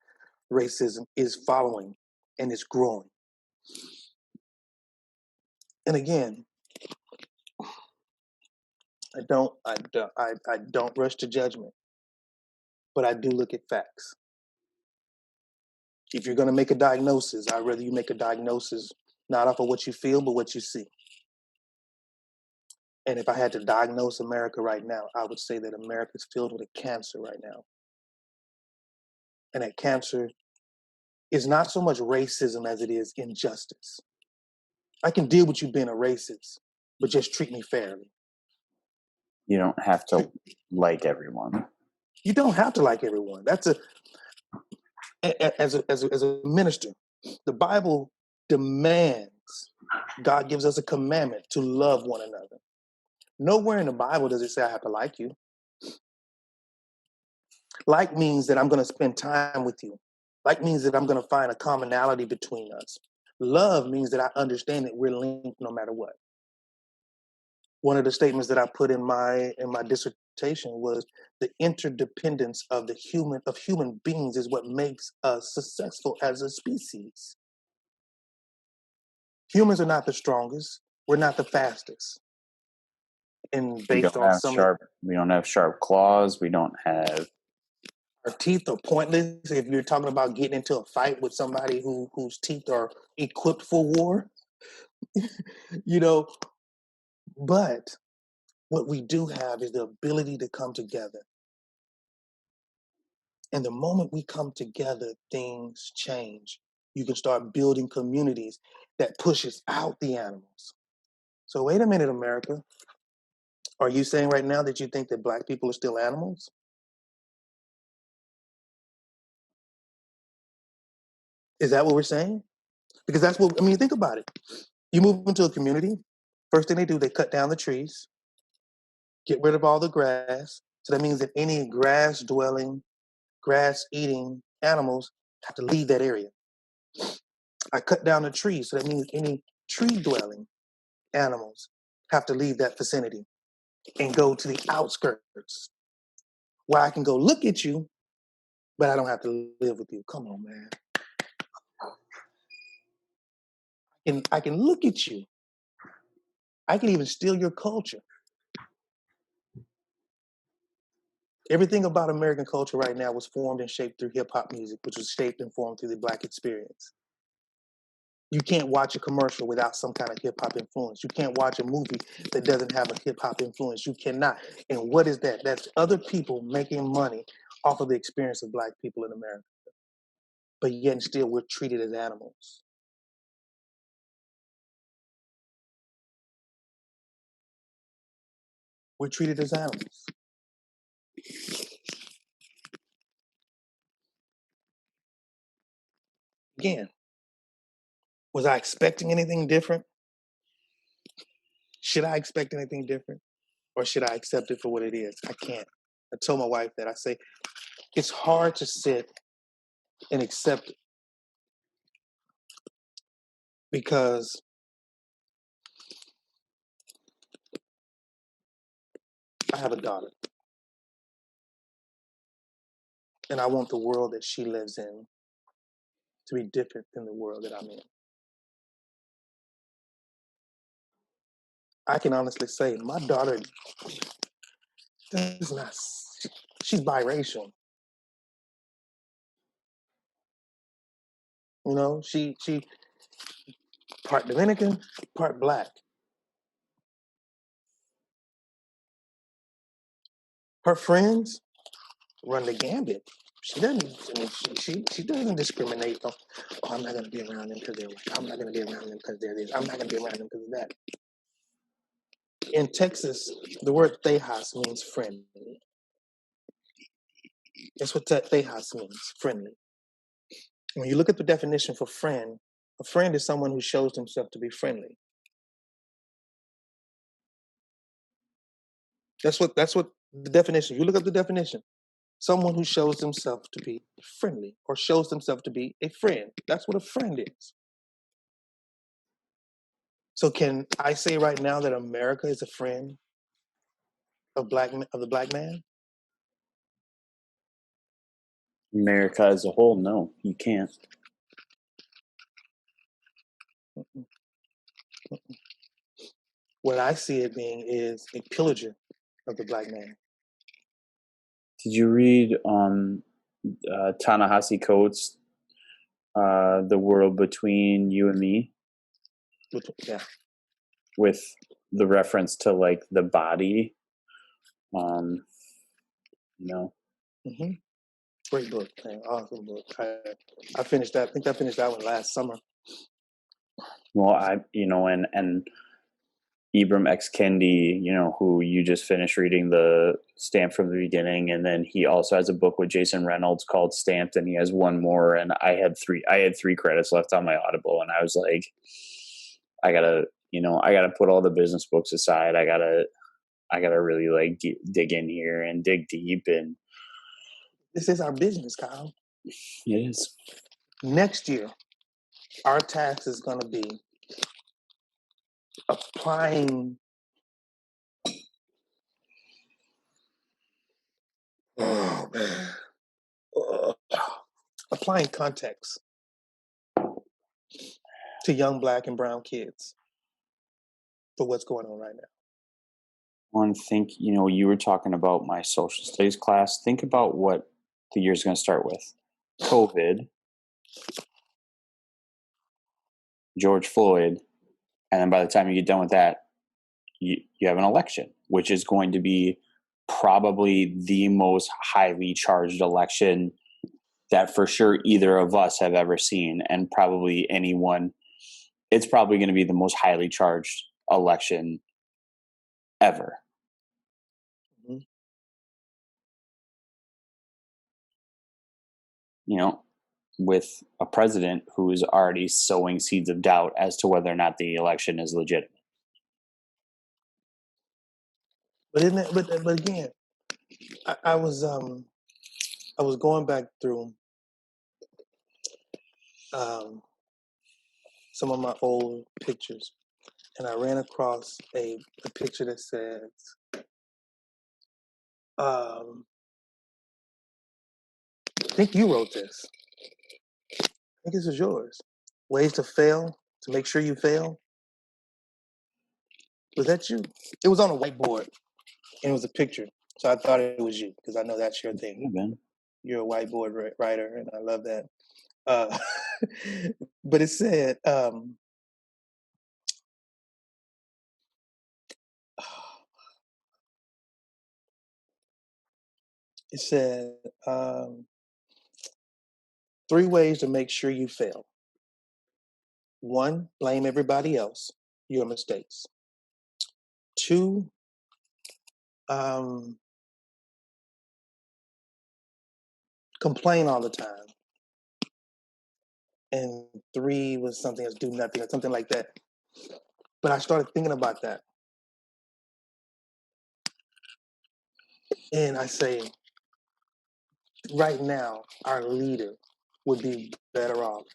racism is following and is growing. And again, I don't rush to judgment, but I do look at facts. If you're going to make a diagnosis, I'd rather you make a diagnosis not off of what you feel, but what you see. And if I had to diagnose America right now, I would say that America is filled with a cancer right now. And that cancer is not so much racism as it is injustice. I can deal with you being a racist, but just treat me fairly. You don't have to like everyone. You don't have to like everyone. That's as a minister, the Bible demands, God gives us a commandment to love one another. Nowhere in the Bible does it say I have to like you. Like means that I'm going to spend time with you. Like means that I'm going to find a commonality between us. Love means that I understand that we're linked no matter what. One of the statements that I put in my dissertation was the interdependence of human beings is what makes us successful as a species. Humans are not the strongest. We're not the fastest. And We based don't on have some of sharp claws. We don't have our teeth are pointless if you're talking about getting into a fight with somebody whose teeth are equipped for war. you know, but what we do have is the ability to come together. And the moment we come together, things change. You can start building communities that pushes out the animals. So wait a minute, America. Are you saying right now that you think that Black people are still animals? Is that what we're saying? Because that's what, I mean, think about it. You move into a community, first thing they do, they cut down the trees, get rid of all the grass. So that means that any grass dwelling, grass eating animals have to leave that area. I cut down the trees. So that means any tree dwelling animals have to leave that vicinity and go to the outskirts where I can go look at you, but I don't have to live with you. Come on, man. And I can look at you. I can even steal your culture. Everything about American culture right now was formed and shaped through hip hop music, which was shaped and formed through the Black experience. You can't watch a commercial without some kind of hip hop influence. You can't watch a movie that doesn't have a hip hop influence. You cannot. And what is that? That's other people making money off of the experience of Black people in America. But yet and still we're treated as animals. We're treated as animals. Again, was I expecting anything different? Should I expect anything different? Or should I accept it for what it is? I can't. I told my wife that. I say, it's hard to sit and accept it because I have a daughter and I want the world that she lives in to be different than the world that I'm in. I can honestly say my daughter does not, she's biracial. You know, she part Dominican, part Black. Her friends run the gambit. She doesn't. I mean, she doesn't discriminate. Oh, I'm not gonna be around them because they're white. I'm not gonna be around them because they're this. I'm not gonna be around them because of that. In Texas, the word Tejas means friendly. That's what Tejas means, friendly. When you look at the definition for friend, a friend is someone who shows himself to be friendly. That's what the definition. You look up the definition. Someone who shows himself to be friendly or shows himself to be a friend. That's what a friend is. So can I say right now that America is a friend of the black man? America as a whole, no, you can't. What I see it being is a pillager of the black man. Did you read Ta-Nehisi Coates' "The World Between You and Me" Yeah. with the reference to like the body? Um, no, hmm Great book, man. Awesome book. I finished that. I think I finished that one last summer. well, and Ibram X. Kendi, who you just finished reading the Stamped from the Beginning, and then he also has a book with Jason Reynolds called Stamped, and he has one more. And I had three credits left on my Audible, and I was like, I gotta put all the business books aside. I gotta really like dig in here and dig deep, and This is our business, Kyle. it is. Next year, our task is going to be applying. Oh man, Ugh. Applying context to young black and brown kids for what's going on right now. One think you were talking about my social studies class. Think about what the year's going to start with: COVID, George Floyd, and then by the time you get done with that, you have an election, which is going to be probably the most highly charged election that for sure either of us have ever seen, and probably anyone. It's probably going to be the most highly charged election ever. Mm-hmm. With a president who is already sowing seeds of doubt as to whether or not the election is legitimate. But isn't it? But again, I was going back through some of my old pictures, and I ran across a picture that says, I think you wrote this. I think this is yours. Ways to fail, to make sure you fail. Was that you? It was on a whiteboard, and it was a picture. So I thought it was you, because I know that's your thing. Yeah, man. You're a whiteboard writer, and I love that. Uh, but it said, it said, 3 ways to make sure you fail. 1, blame everybody else, your mistakes. 2, complain all the time. And 3 was something else, do nothing, or something like that. But I started thinking about that. And I say, right now, our leader would be better off.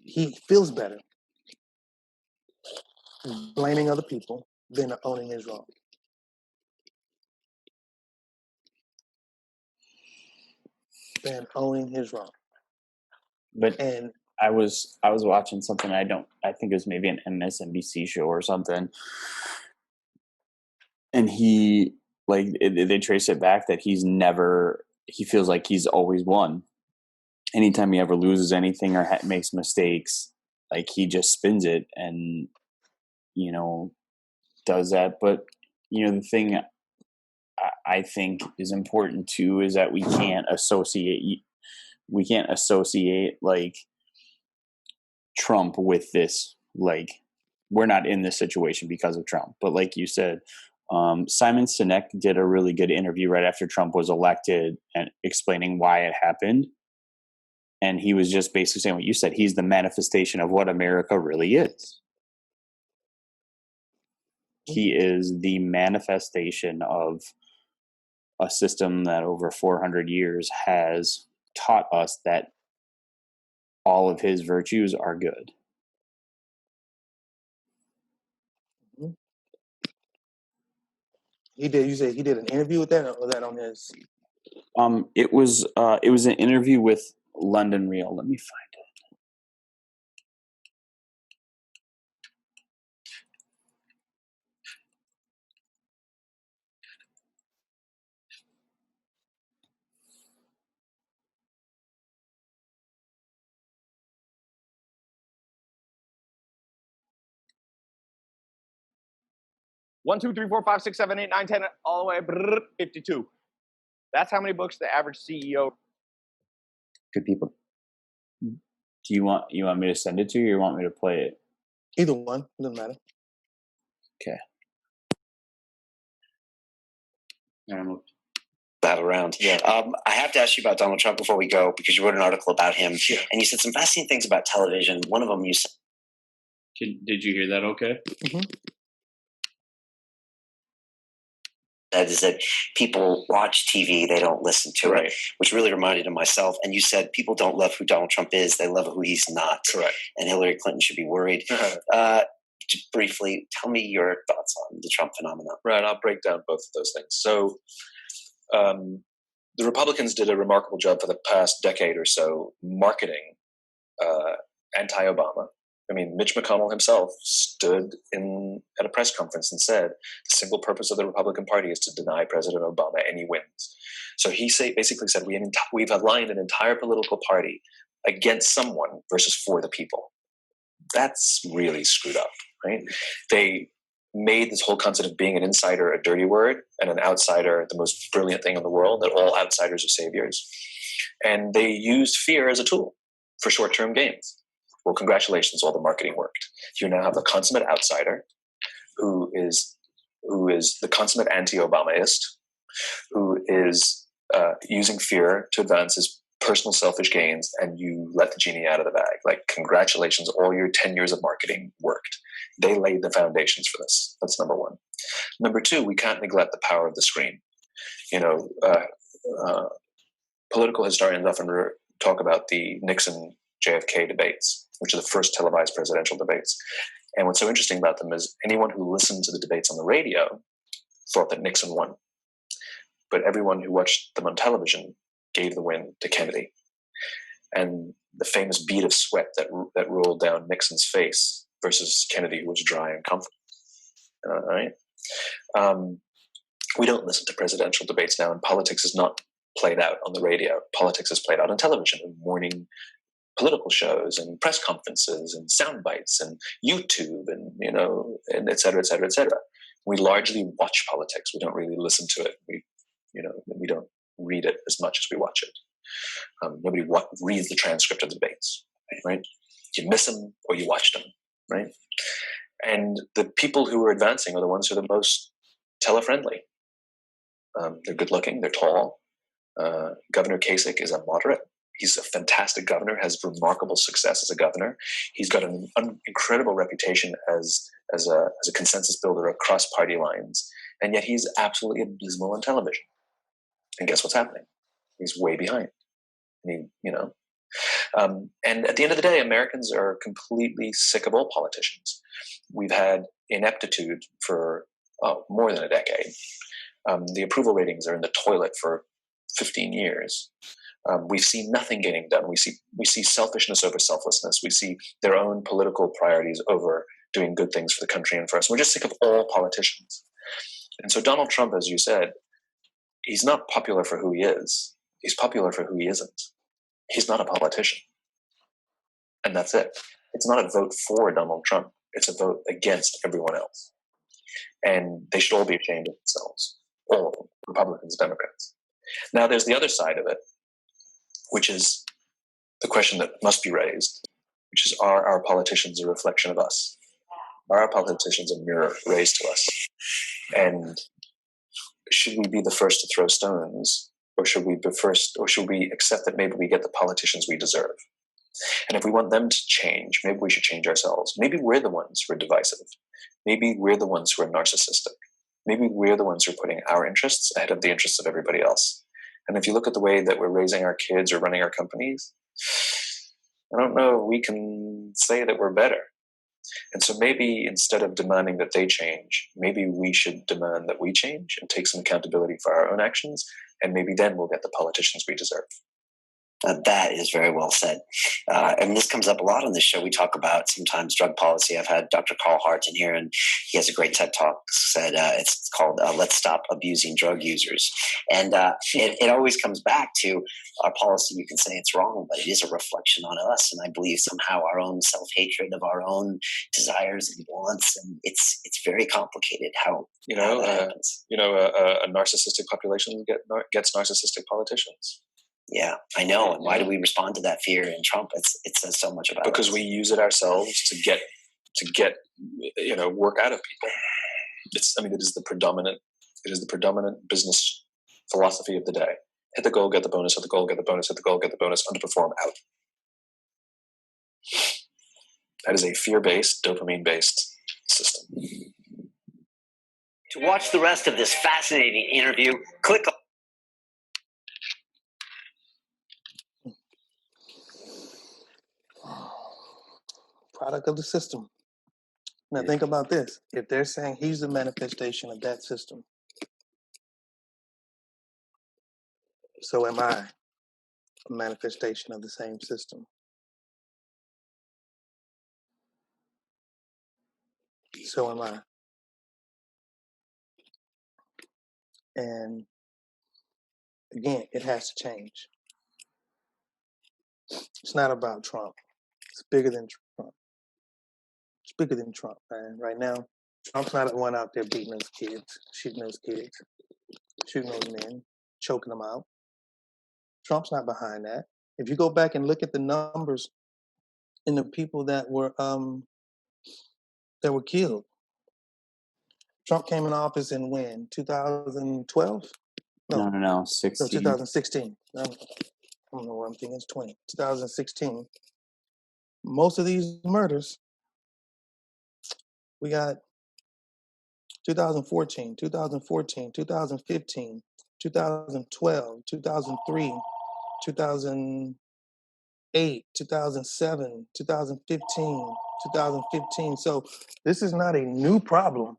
He feels better blaming other people than owning his wrong. Than owning his wrong. But And I was watching something. I think it was maybe an MSNBC show or something, and they trace it back that he feels like he's always won. Anytime he ever loses anything or makes mistakes, like he just spins it and does that. But the thing I think is important too is that we can't associate like Trump with this. Like, we're not in this situation because of Trump, but like you said, Simon Sinek did a really good interview right after Trump was elected and explaining why it happened. And he was just basically saying what you said. He's the manifestation of what America really is. He is the manifestation of a system that over 400 years has taught us that all of his virtues are good. He did. You said he did an interview with that, or was that on his? It was an interview with London Real. Let me find it. One, two, three, four, five, six, seven, eight, nine, 10, all the way 52. That's how many books the average CEO. Good people. Do you want me to send it to you, or you want me to play it? Either one, doesn't matter. Okay. That around. Yeah. I have to ask you about Donald Trump before we go, because you wrote an article about him, and you said some fascinating things about television. One of them you said. Did you hear that? Okay. Mm-hmm. That is that people watch TV, they don't listen to it, which really reminded of myself. And you said people don't love who Donald Trump is, they love who he's not. Correct. And Hillary Clinton should be worried. Just briefly, tell me your thoughts on the Trump phenomenon. Right, I'll break down both of those things. So the Republicans did a remarkable job for the past decade or so marketing anti-Obama. I mean, Mitch McConnell himself stood at a press conference and said the single purpose of the Republican Party is to deny President Obama any wins. So he basically said we've aligned an entire political party against someone versus for the people. That's really screwed up, right? They made this whole concept of being an insider a dirty word and an outsider the most brilliant thing in the world, that all outsiders are saviors. And they used fear as a tool for short-term gains. Well, congratulations, all the marketing worked. You now have the consummate outsider who is the consummate anti-Obamaist, who is using fear to advance his personal selfish gains, and you let the genie out of the bag. Like, congratulations, all your 10 years of marketing worked. They laid the foundations for this. That's number one. Number two, we can't neglect the power of the screen. Political historians often talk about the Nixon-JFK debates, which are the first televised presidential debates. And what's so interesting about them is anyone who listened to the debates on the radio thought that Nixon won. But everyone who watched them on television gave the win to Kennedy. And the famous bead of sweat that rolled down Nixon's face versus Kennedy, who was dry and comfortable. Right? We don't listen to presidential debates now, and politics is not played out on the radio. Politics is played out on television, and morning political shows and press conferences and sound bites and YouTube and et cetera, et cetera, et cetera. We largely watch politics. We don't really listen to it. We don't read it as much as we watch it. Nobody reads the transcript of the debates, right? You miss them or you watch them, right? And the people who are advancing are the ones who are the most tele-friendly. They're good looking, they're tall. Governor Kasich is a moderate. He's a fantastic governor, has remarkable success as a governor. He's got an incredible reputation as a consensus builder across party lines. And yet he's absolutely abysmal on television. And guess what's happening? He's way behind. And at the end of the day, Americans are completely sick of all politicians. We've had ineptitude for more than a decade. The approval ratings are in the toilet for 15 years. We've seen nothing getting done. We see selfishness over selflessness. We see their own political priorities over doing good things for the country and for us. We're just sick of all politicians. And so Donald Trump, as you said, he's not popular for who he is. He's popular for who he isn't. He's not a politician. And that's it. It's not a vote for Donald Trump. It's a vote against everyone else. And they should all be ashamed of themselves. All of them, Republicans, Democrats. Now, there's the other side of it, which is the question that must be raised, which is, are our politicians a reflection of us? Are our politicians a mirror raised to us? And should we be the first to throw stones, or should we accept that maybe we get the politicians we deserve? And if we want them to change, maybe we should change ourselves. Maybe we're the ones who are divisive. Maybe we're the ones who are narcissistic. Maybe we're the ones who are putting our interests ahead of the interests of everybody else. And if you look at the way that we're raising our kids or running our companies, I don't know, we can say that we're better. And so maybe instead of demanding that they change, maybe we should demand that we change and take some accountability for our own actions, and maybe then we'll get the politicians we deserve. That is very well said. And this comes up a lot on this show. We talk about sometimes drug policy. I've had Dr. Carl Hart in here, and he has a great TED Talk. Said it's called "Let's Stop Abusing Drug Users," and it always comes back to our policy. You can say it's wrong, but it is a reflection on us. And I believe somehow our own self-hatred of our own desires and wants, and it's very complicated how that happens. A narcissistic population gets narcissistic politicians. Yeah, I know. And why do we respond to that fear in Trump? It says so much about because us. We use it ourselves to get work out of people. It is the predominant business philosophy of the day. Hit the goal, get the bonus, hit the goal, get the bonus, hit the goal, get the bonus, underperform, out. That is a fear-based, dopamine-based system. To watch the rest of this fascinating interview, click on Product of the system. Now think about this. If they're saying he's the manifestation of that system, so am I a manifestation of the same system. So am I. And again, it has to change. It's not about Trump. It's bigger than Trump. It's bigger than Trump, man. Right now, Trump's not the one out there beating those kids, shooting those men, choking them out. Trump's not behind that. If you go back and look at the numbers in the people that were killed, Trump came in office in when? 2012? No, 16. No, 2016. I don't know what I'm thinking. It's 2016. Most of these murders, we got 2014, 2015, 2012, 2003, 2008, 2007, 2015. So this is not a new problem.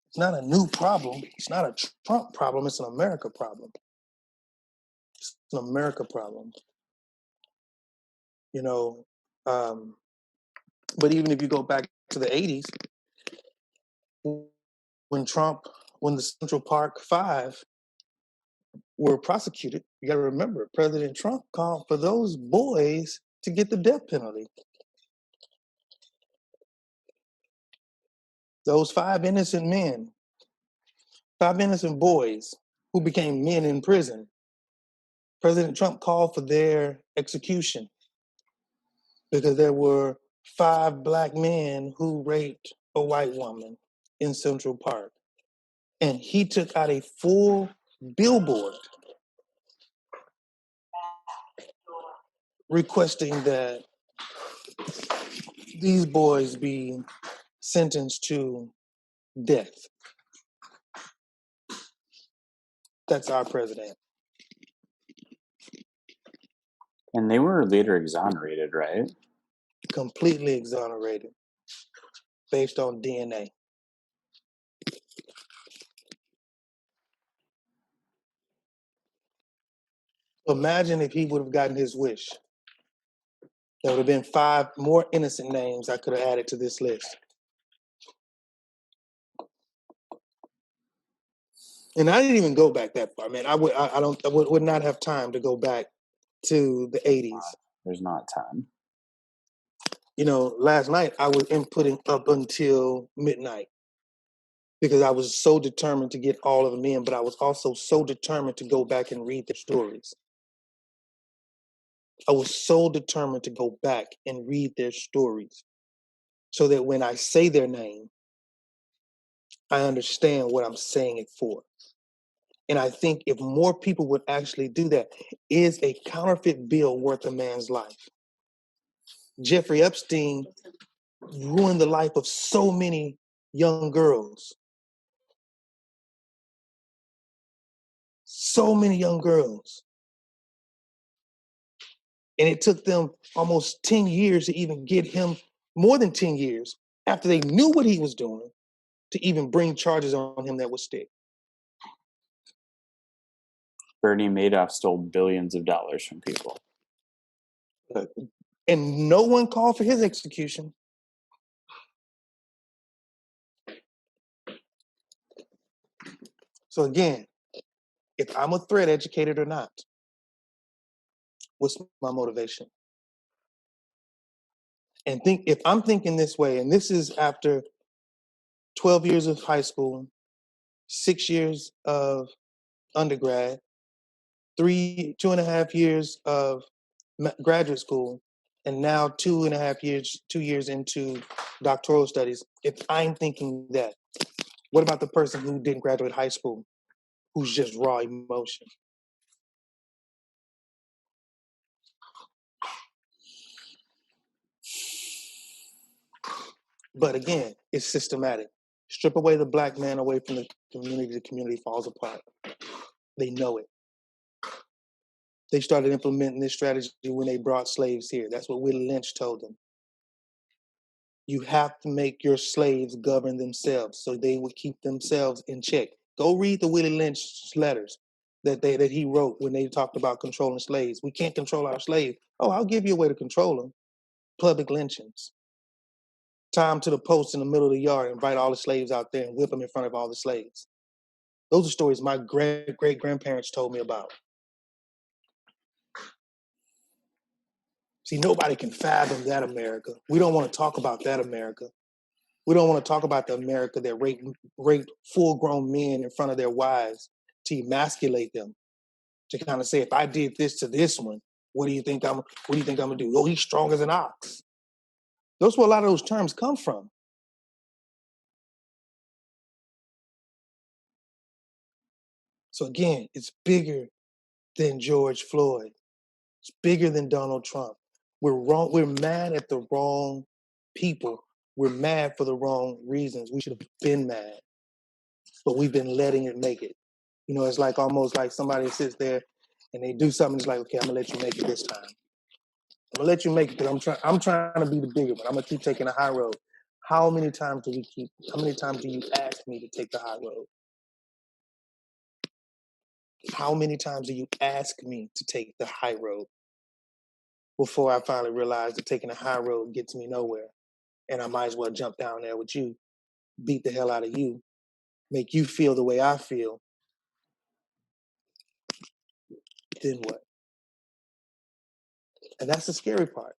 It's not a new problem. It's not a Trump problem. It's an America problem. It's an America problem. But even if you go back to the 80s, when the Central Park Five were prosecuted, you got to remember, President Trump called for those boys to get the death penalty. Those 5 innocent boys who became men in prison, President Trump called for their execution because there were 5 black men who raped a white woman in Central Park. And he took out a full billboard requesting that these boys be sentenced to death. That's our president. And they were later exonerated, right? Completely exonerated based on DNA. Imagine if he would have gotten his wish. There would have been 5 more innocent names I could have added to this list. And I didn't even go back that far, man. I would not have time to go back to the 80s. There's not time. Last night I was inputting up until midnight because I was so determined to get all of them in, but I was also so determined to go back and read their stories. I was so determined to go back and read their stories so that when I say their name, I understand what I'm saying it for. And I think if more people would actually do that, is a counterfeit bill worth a man's life? Jeffrey Epstein ruined the life of so many young girls. So many young girls. And it took them almost 10 years to even get him, more than 10 years, after they knew what he was doing, to even bring charges on him that would stick. Bernie Madoff stole billions of dollars from people. And no one called for his execution. So again, if I'm a threat, educated or not, what's my motivation? And think, if I'm thinking this way, and this is after 12 years of high school, 6 years of undergrad, 2.5 years of graduate school, and now 2 years into doctoral studies. If I'm thinking that, what about the person who didn't graduate high school, who's just raw emotion? But again, it's systematic. Strip away the black man away from the community falls apart. They know it. They started implementing this strategy when they brought slaves here. That's what Willie Lynch told them. You have to make your slaves govern themselves so they would keep themselves in check. Go read the Willie Lynch letters that he wrote when they talked about controlling slaves. We can't control our slaves. Oh, I'll give you a way to control them. Public lynchings. Tie them to the post in the middle of the yard, invite all the slaves out there and whip them in front of all the slaves. Those are stories my great-grandparents told me about. See, nobody can fathom that America. We don't want to talk about that America. We don't want to talk about the America that raped full-grown men in front of their wives to emasculate them, to kind of say, if I did this to this one, what do you think I'm gonna do? Oh, he's strong as an ox. That's where a lot of those terms come from. So again, it's bigger than George Floyd. It's bigger than Donald Trump. We're wrong. We're mad at the wrong people. We're mad for the wrong reasons. We should have been mad, but we've been letting it make it. You know, it's like almost like somebody sits there and they do something. It's like, okay, I'm gonna let you make it this time. I'm gonna let you make it because I'm trying to be the bigger one. I'm gonna keep taking the high road. How many times do you ask me to take the high road? How many times do you ask me to take the high road before I finally realize that taking the high road gets me nowhere? And I might as well jump down there with you, beat the hell out of you, make you feel the way I feel. Then what? And that's the scary part.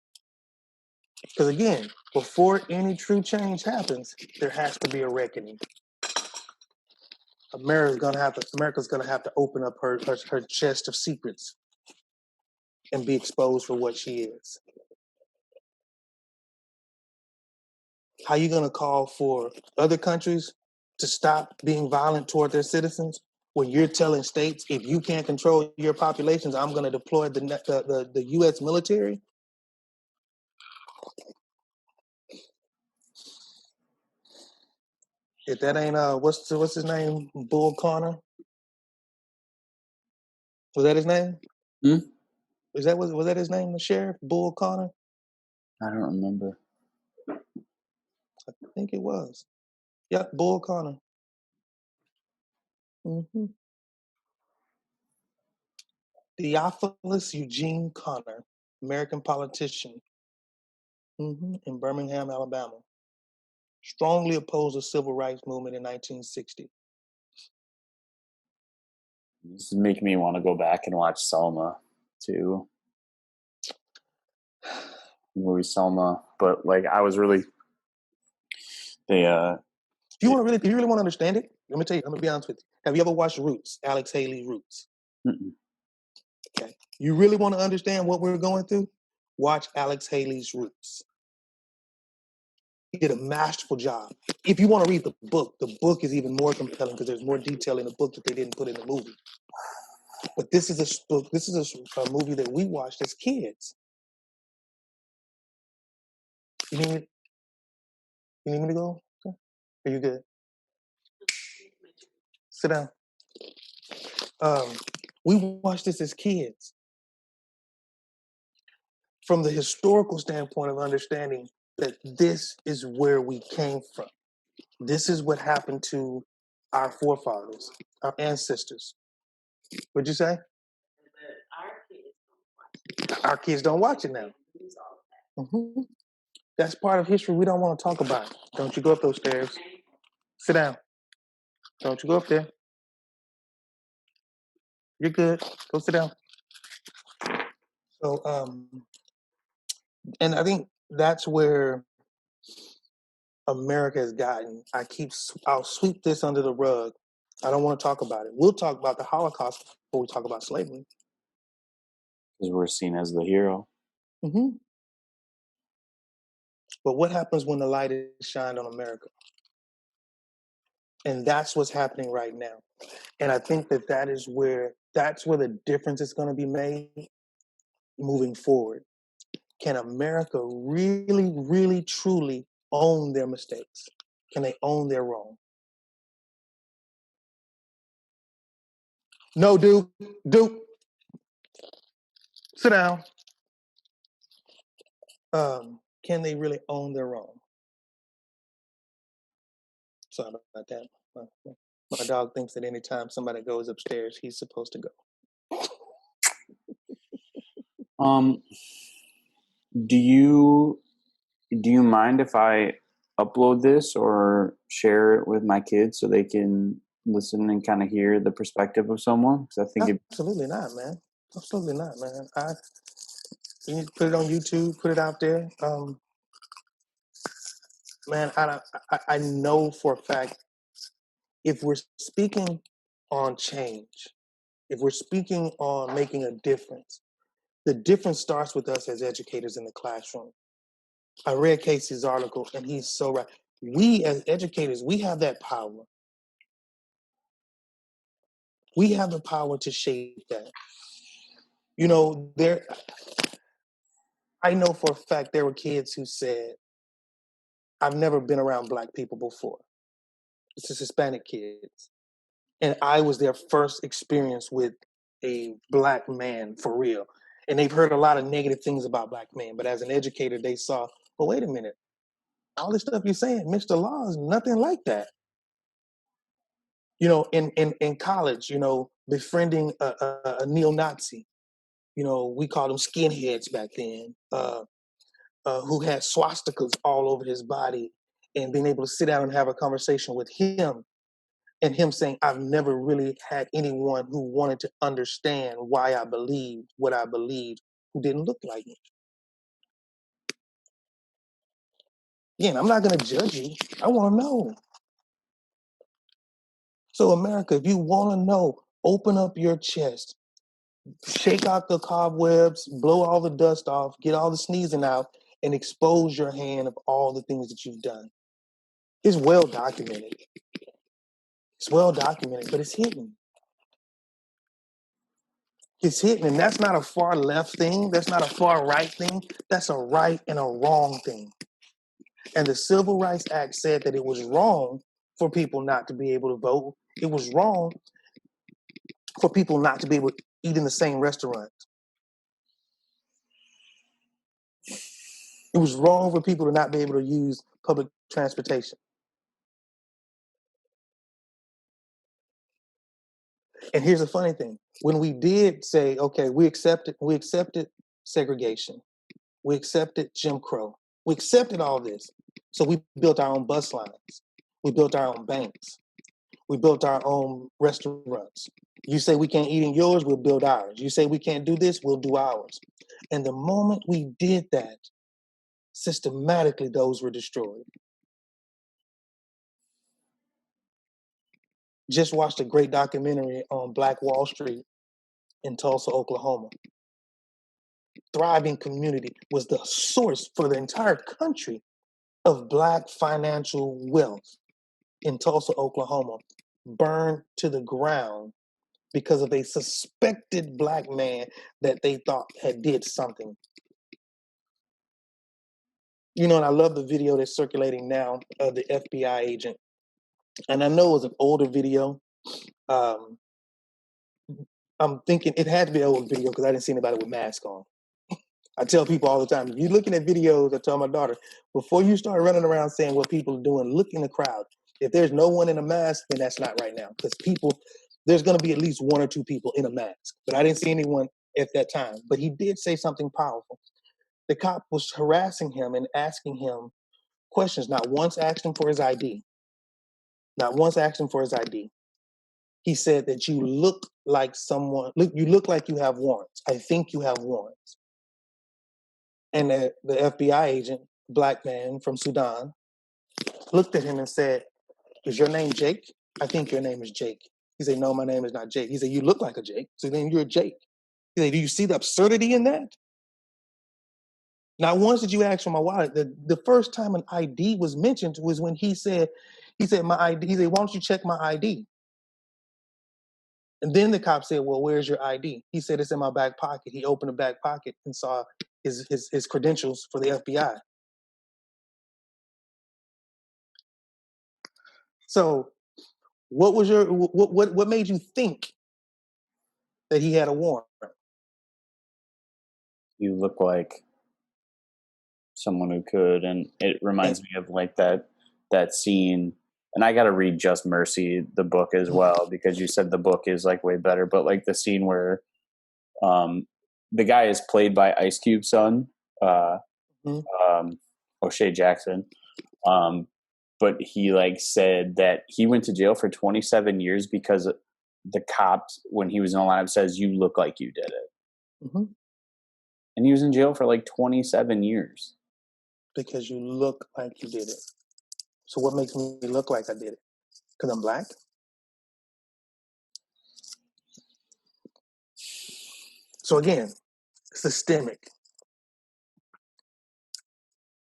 Because again, before any true change happens, there has to be a reckoning. America's gonna have to open up her chest of secrets and be exposed for what she is. How you gonna call for other countries to stop being violent toward their citizens when you're telling states, if you can't control your populations, I'm gonna deploy the U.S. military? If that ain't what's his name? Bull Connor? Was that his name? Hmm? Was that his name, the sheriff? Bull Connor? I don't remember. I think it was. Yep, Bull Connor. Mm-hmm. Theophilus Eugene Connor, American politician, in Birmingham, Alabama. Strongly opposed the civil rights movement in 1960. This is making me want to go back and watch Selma too. The movie Selma, but like I was really they If you really want to understand it, let me tell you. I'm gonna be honest with you. Have you ever watched Roots? Alex Haley's Roots. Mm-mm. Okay. You really want to understand what we're going through? Watch Alex Haley's Roots. did a masterful job. If you want to read the book is even more compelling because there's more detail in the book that they didn't put in the movie. But this is a book. This is a movie that we watched as kids. You need me? You need me to go? Are you good? Sit down. We watched this as kids. From the historical standpoint of understanding that this is where we came from. This is what happened to our forefathers, our ancestors. What'd you say? Our kids don't watch it now. Mm-hmm. That's part of history we don't want to talk about. Don't you go up those stairs. Sit down. Don't you go up there. You're good. Go sit down. So, and I think that's where America has gotten. I'll sweep this under the rug. I don't want to talk about it. We'll talk about the Holocaust before we talk about slavery. Because we're seen as the hero. Mm-hmm. But what happens when the light is shined on America? And that's what's happening right now. And I think that's where the difference is going to be made moving forward. Can America really, really, truly own their mistakes? Can they own their wrong? No, Duke. Sit down. Can they really own their wrong? Sorry about that. My dog thinks that anytime somebody goes upstairs, he's supposed to go. Do you mind if I upload this or share it with my kids so they can listen and kind of hear the perspective of someone? Because I think Absolutely not, man. Absolutely not, man. You need to put it on YouTube, put it out there. Man, I know for a fact if we're speaking on change, if we're speaking on making a difference, the difference starts with us as educators in the classroom. I read Casey's article, and he's so right. We as educators, we have that power. We have the power to shape that. You know, I know for a fact there were kids who said, I've never been around Black people before. It's just Hispanic kids. And I was their first experience with a Black man for real. And they've heard a lot of negative things about Black men. But as an educator, they saw, well, wait a minute. All this stuff you're saying, Mr. Law is nothing like that. You know, in college, you know, befriending a neo-Nazi, you know, we called them skinheads back then, who had swastikas all over his body, and being able to sit down and have a conversation with him, and him saying, I've never really had anyone who wanted to understand why I believed what I believed who didn't look like me. Again, I'm not going to judge you. I want to know. So America, if you want to know, open up your chest, shake out the cobwebs, blow all the dust off, get all the sneezing out, and expose your hand of all the things that you've done. It's well documented. It's well documented, but it's hidden. It's hidden, and that's not a far left thing. That's not a far right thing. That's a right and a wrong thing. And the Civil Rights Act said that it was wrong for people not to be able to vote. It was wrong for people not to be able to eat in the same restaurant. It was wrong for people to not be able to use public transportation. And here's the funny thing. When we did say, okay, we accepted segregation. We accepted Jim Crow. We accepted all this. So we built our own bus lines. We built our own banks. We built our own restaurants. You say we can't eat in yours, we'll build ours. You say we can't do this, we'll do ours. And the moment we did that, systematically those were destroyed. Just watched a great documentary on Black Wall Street in Tulsa, Oklahoma. Thriving community was the source for the entire country of Black financial wealth in Tulsa, Oklahoma, burned to the ground because of a suspected Black man that they thought had did something. You know, and I love the video that's circulating now of the FBI agent. And I know it was an older video. Um, I'm thinking it had to be an old video because I didn't see anybody with mask on. I tell people all the time, if you're looking at videos, I tell my daughter, before you start running around saying what people are doing, look in the crowd. If there's no one in a mask, then that's not right now. Because there's going to be at least one or two people in a mask. But I didn't see anyone at that time. But he did say something powerful. The cop was harassing him and asking him questions, not once asked him for his ID. Not once asked him for his ID. He said that you look like you look like you have warrants. I think you have warrants. And the FBI agent, Black man from Sudan, looked at him and said, is your name Jake? I think your name is Jake. He said, no, my name is not Jake. He said, you look like a Jake. So then you're Jake. He said, do you see the absurdity in that? Not once did you ask for my wallet. The first time an ID was mentioned was when he said, my ID. He said, why don't you check my ID? And then the cop said, well, where's your ID? He said, it's in my back pocket. He opened the back pocket and saw his credentials for the FBI. So what made you think that he had a warrant? You look like someone who could, and it reminds me of like that scene. And I got to read Just Mercy, the book as well, because you said the book is like way better. But like the scene where the guy is played by Ice Cube's son, O'Shea Jackson. But he like said that he went to jail for 27 years because the cops, when he was in a lineup, says, you look like you did it. Mm-hmm. And he was in jail for like 27 years. Because you look like you did it. So what makes me look like I did it? Because I'm Black? So again, systemic.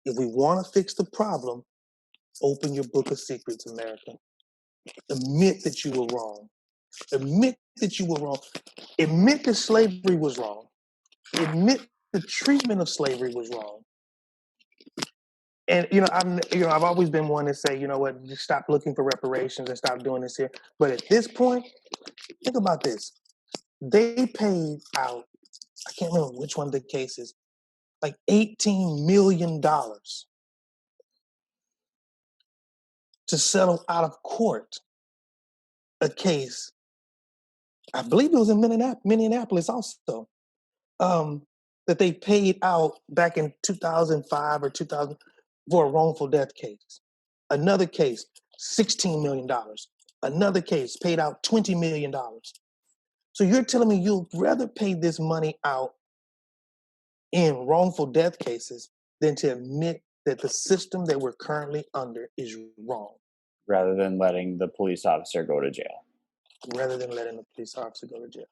If we want to fix the problem, open your book of secrets, America. Admit that you were wrong. Admit that you were wrong. Admit that slavery was wrong. Admit the treatment of slavery was wrong. And I've always been one to say, you know what, just stop looking for reparations and stop doing this here. But at this point, think about this. They paid out, I can't remember which one of the cases, like $18 million to settle out of court a case. I believe it was in Minneapolis also, that they paid out back in 2005 or 2000 for a wrongful death case. Another case, $16 million. Another case paid out $20 million. So you're telling me you'd rather pay this money out in wrongful death cases than to admit that the system that we're currently under is wrong. Rather than letting the police officer go to jail. Rather than letting the police officer go to jail.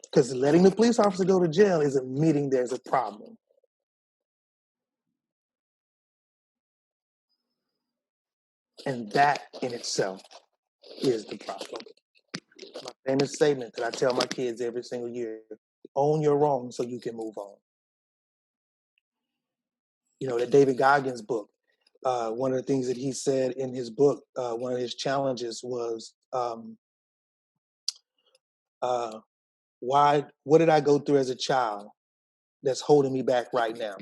Because letting the police officer go to jail is admitting there's a problem. And that in itself is the problem. My famous statement that I tell my kids every single year, own your wrong so you can move on. You know, that David Goggins book, one of the things that he said in his book, one of his challenges was, what did I go through as a child that's holding me back right now?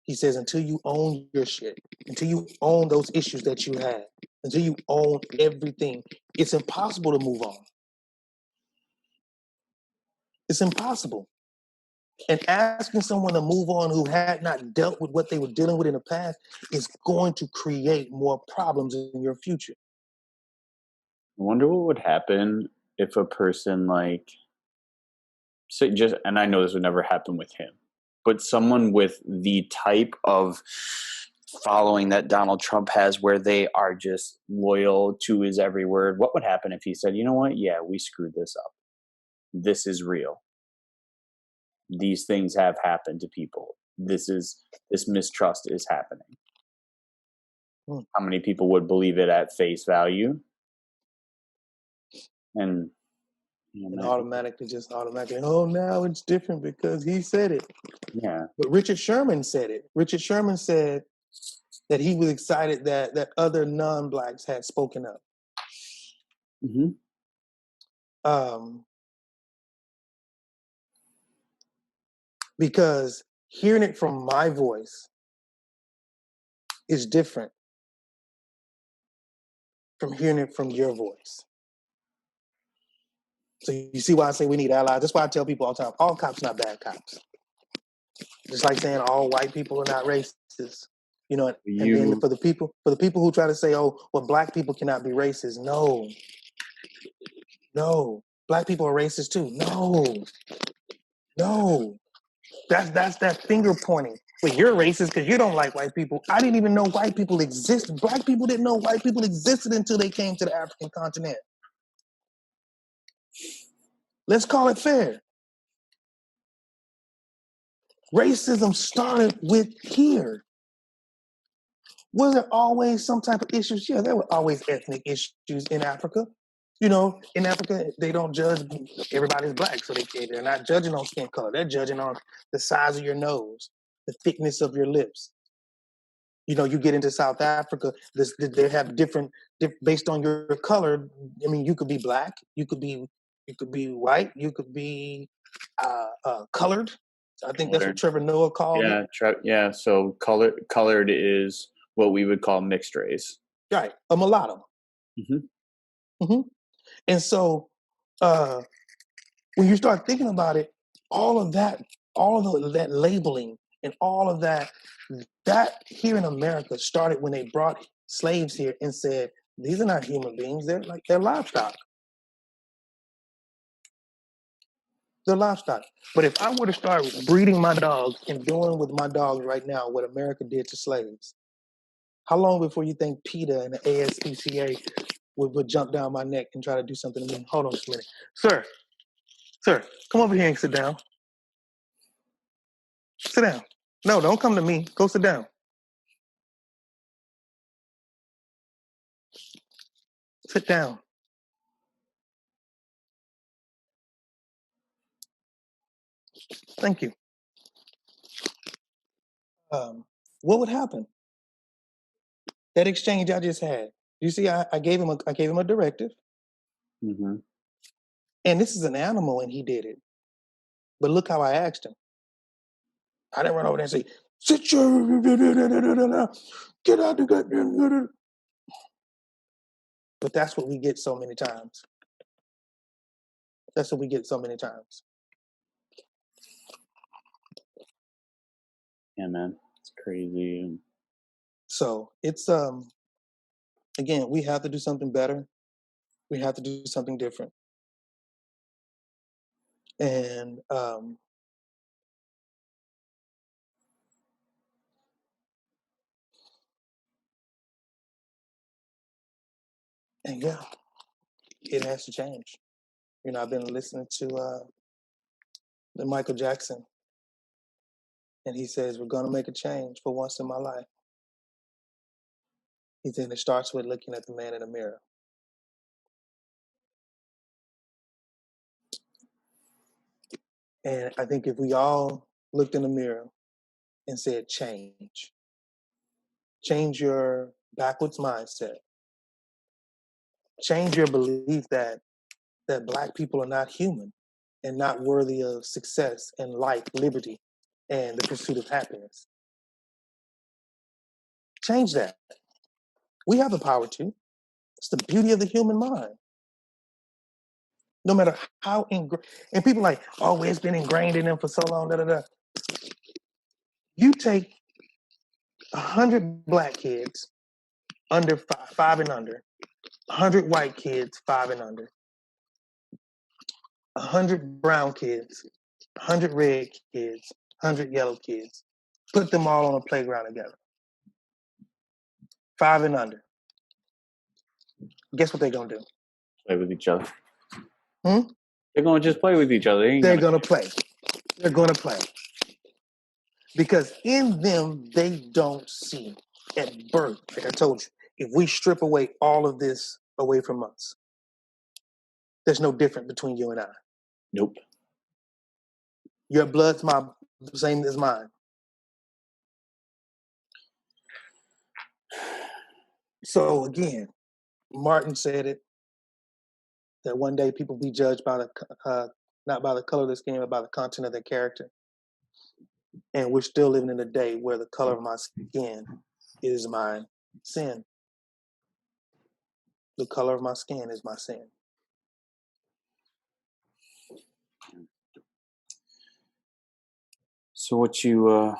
He says, until you own your shit, until you own those issues that you had, until you own everything, it's impossible to move on. It's impossible. And asking someone to move on who had not dealt with what they were dealing with in the past is going to create more problems in your future. I wonder what would happen if a person like, say just, and I know this would never happen with him, but someone with the type of following that Donald Trump has where they are just loyal to his every word. What would happen if he said, you know what? Yeah, we screwed this up. This is real. These things have happened to people. this mistrust is happening. Hmm. How many people would believe it at face value? And And automatically, oh, now it's different because he said it. yeah, But Richard Sherman said it. Richard Sherman said that he was excited that other non-blacks had spoken up. mm-hmm. Because hearing it from my voice is different from hearing it from your voice. So you see why I say we need allies. That's why I tell people all the time, all cops not bad cops. Just like saying all white people are not racist. You know, and then for the people who try to say, oh, well, black people cannot be racist. No. Black people are racist too. No. That's that finger pointing. But you're racist because you don't like white people. I didn't even know white people existed. Black people didn't know white people existed until they came to the African continent. Let's call it fair. Racism started with here. Was there always some type of issues? Yeah, there were always ethnic issues in Africa. You know, in Africa, they don't judge everybody's black, so they're not judging on skin color. They're judging on the size of your nose, the thickness of your lips. You know, you get into South Africa, they have different based on your color. I mean, you could be black, you could be white, you could be colored. I think that's what Trevor Noah called it. Yeah. So colored is what we would call mixed race. Right, a mulatto. Mm-hmm. Mm-hmm. And so when you start thinking about it, all of that labeling and all of that here in America started when they brought slaves here and said, these are not human beings, they're livestock. They're livestock. But if I were to start breeding my dogs and doing with my dogs right now what America did to slaves, how long before you think PETA and the ASPCA would jump down my neck and try to do something to me? Hold on just a minute. Sir, come over here and sit down. Sit down. No, don't come to me. Go sit down. Sit down. Thank you. What would happen? That exchange I just had. You see, I gave him a directive. Mm-hmm. And this is an animal, and he did it. But look how I asked him. I didn't run over there and say, "Sit your get out the goddamn." But that's what we get so many times. That's what we get so many times. Yeah, man, it's crazy. So it's again, we have to do something better. We have to do something different. And yeah, it has to change. You know, I've been listening to the Michael Jackson, and he says, we're going to make a change for once in my life. He said it starts with looking at the man in the mirror. And I think if we all looked in the mirror and said, change your backwards mindset, change your belief that Black people are not human and not worthy of success and life, liberty, and the pursuit of happiness. Change that. We have the power to. It's the beauty of the human mind. No matter how and people like, oh, it's been ingrained in them for so long, You take 100 Black kids under five and under, 100 white kids 5 and under, 100 brown kids, 100 red kids, 100 yellow kids. Put them all on a playground together. 5 and under. Guess what they're gonna do? Play with each other. They're gonna just play with each other. They're gonna play. They're gonna play. Because in them, they don't see at birth. Like I told you, if we strip away all of this away from us, there's no difference between you and I. Nope. Your blood's my same as mine. So again, Martin said it, that one day people be judged by not by the color of their skin, but by the content of their character. And we're still living in a day where the color of my skin is my sin. The color of my skin is my sin. So what you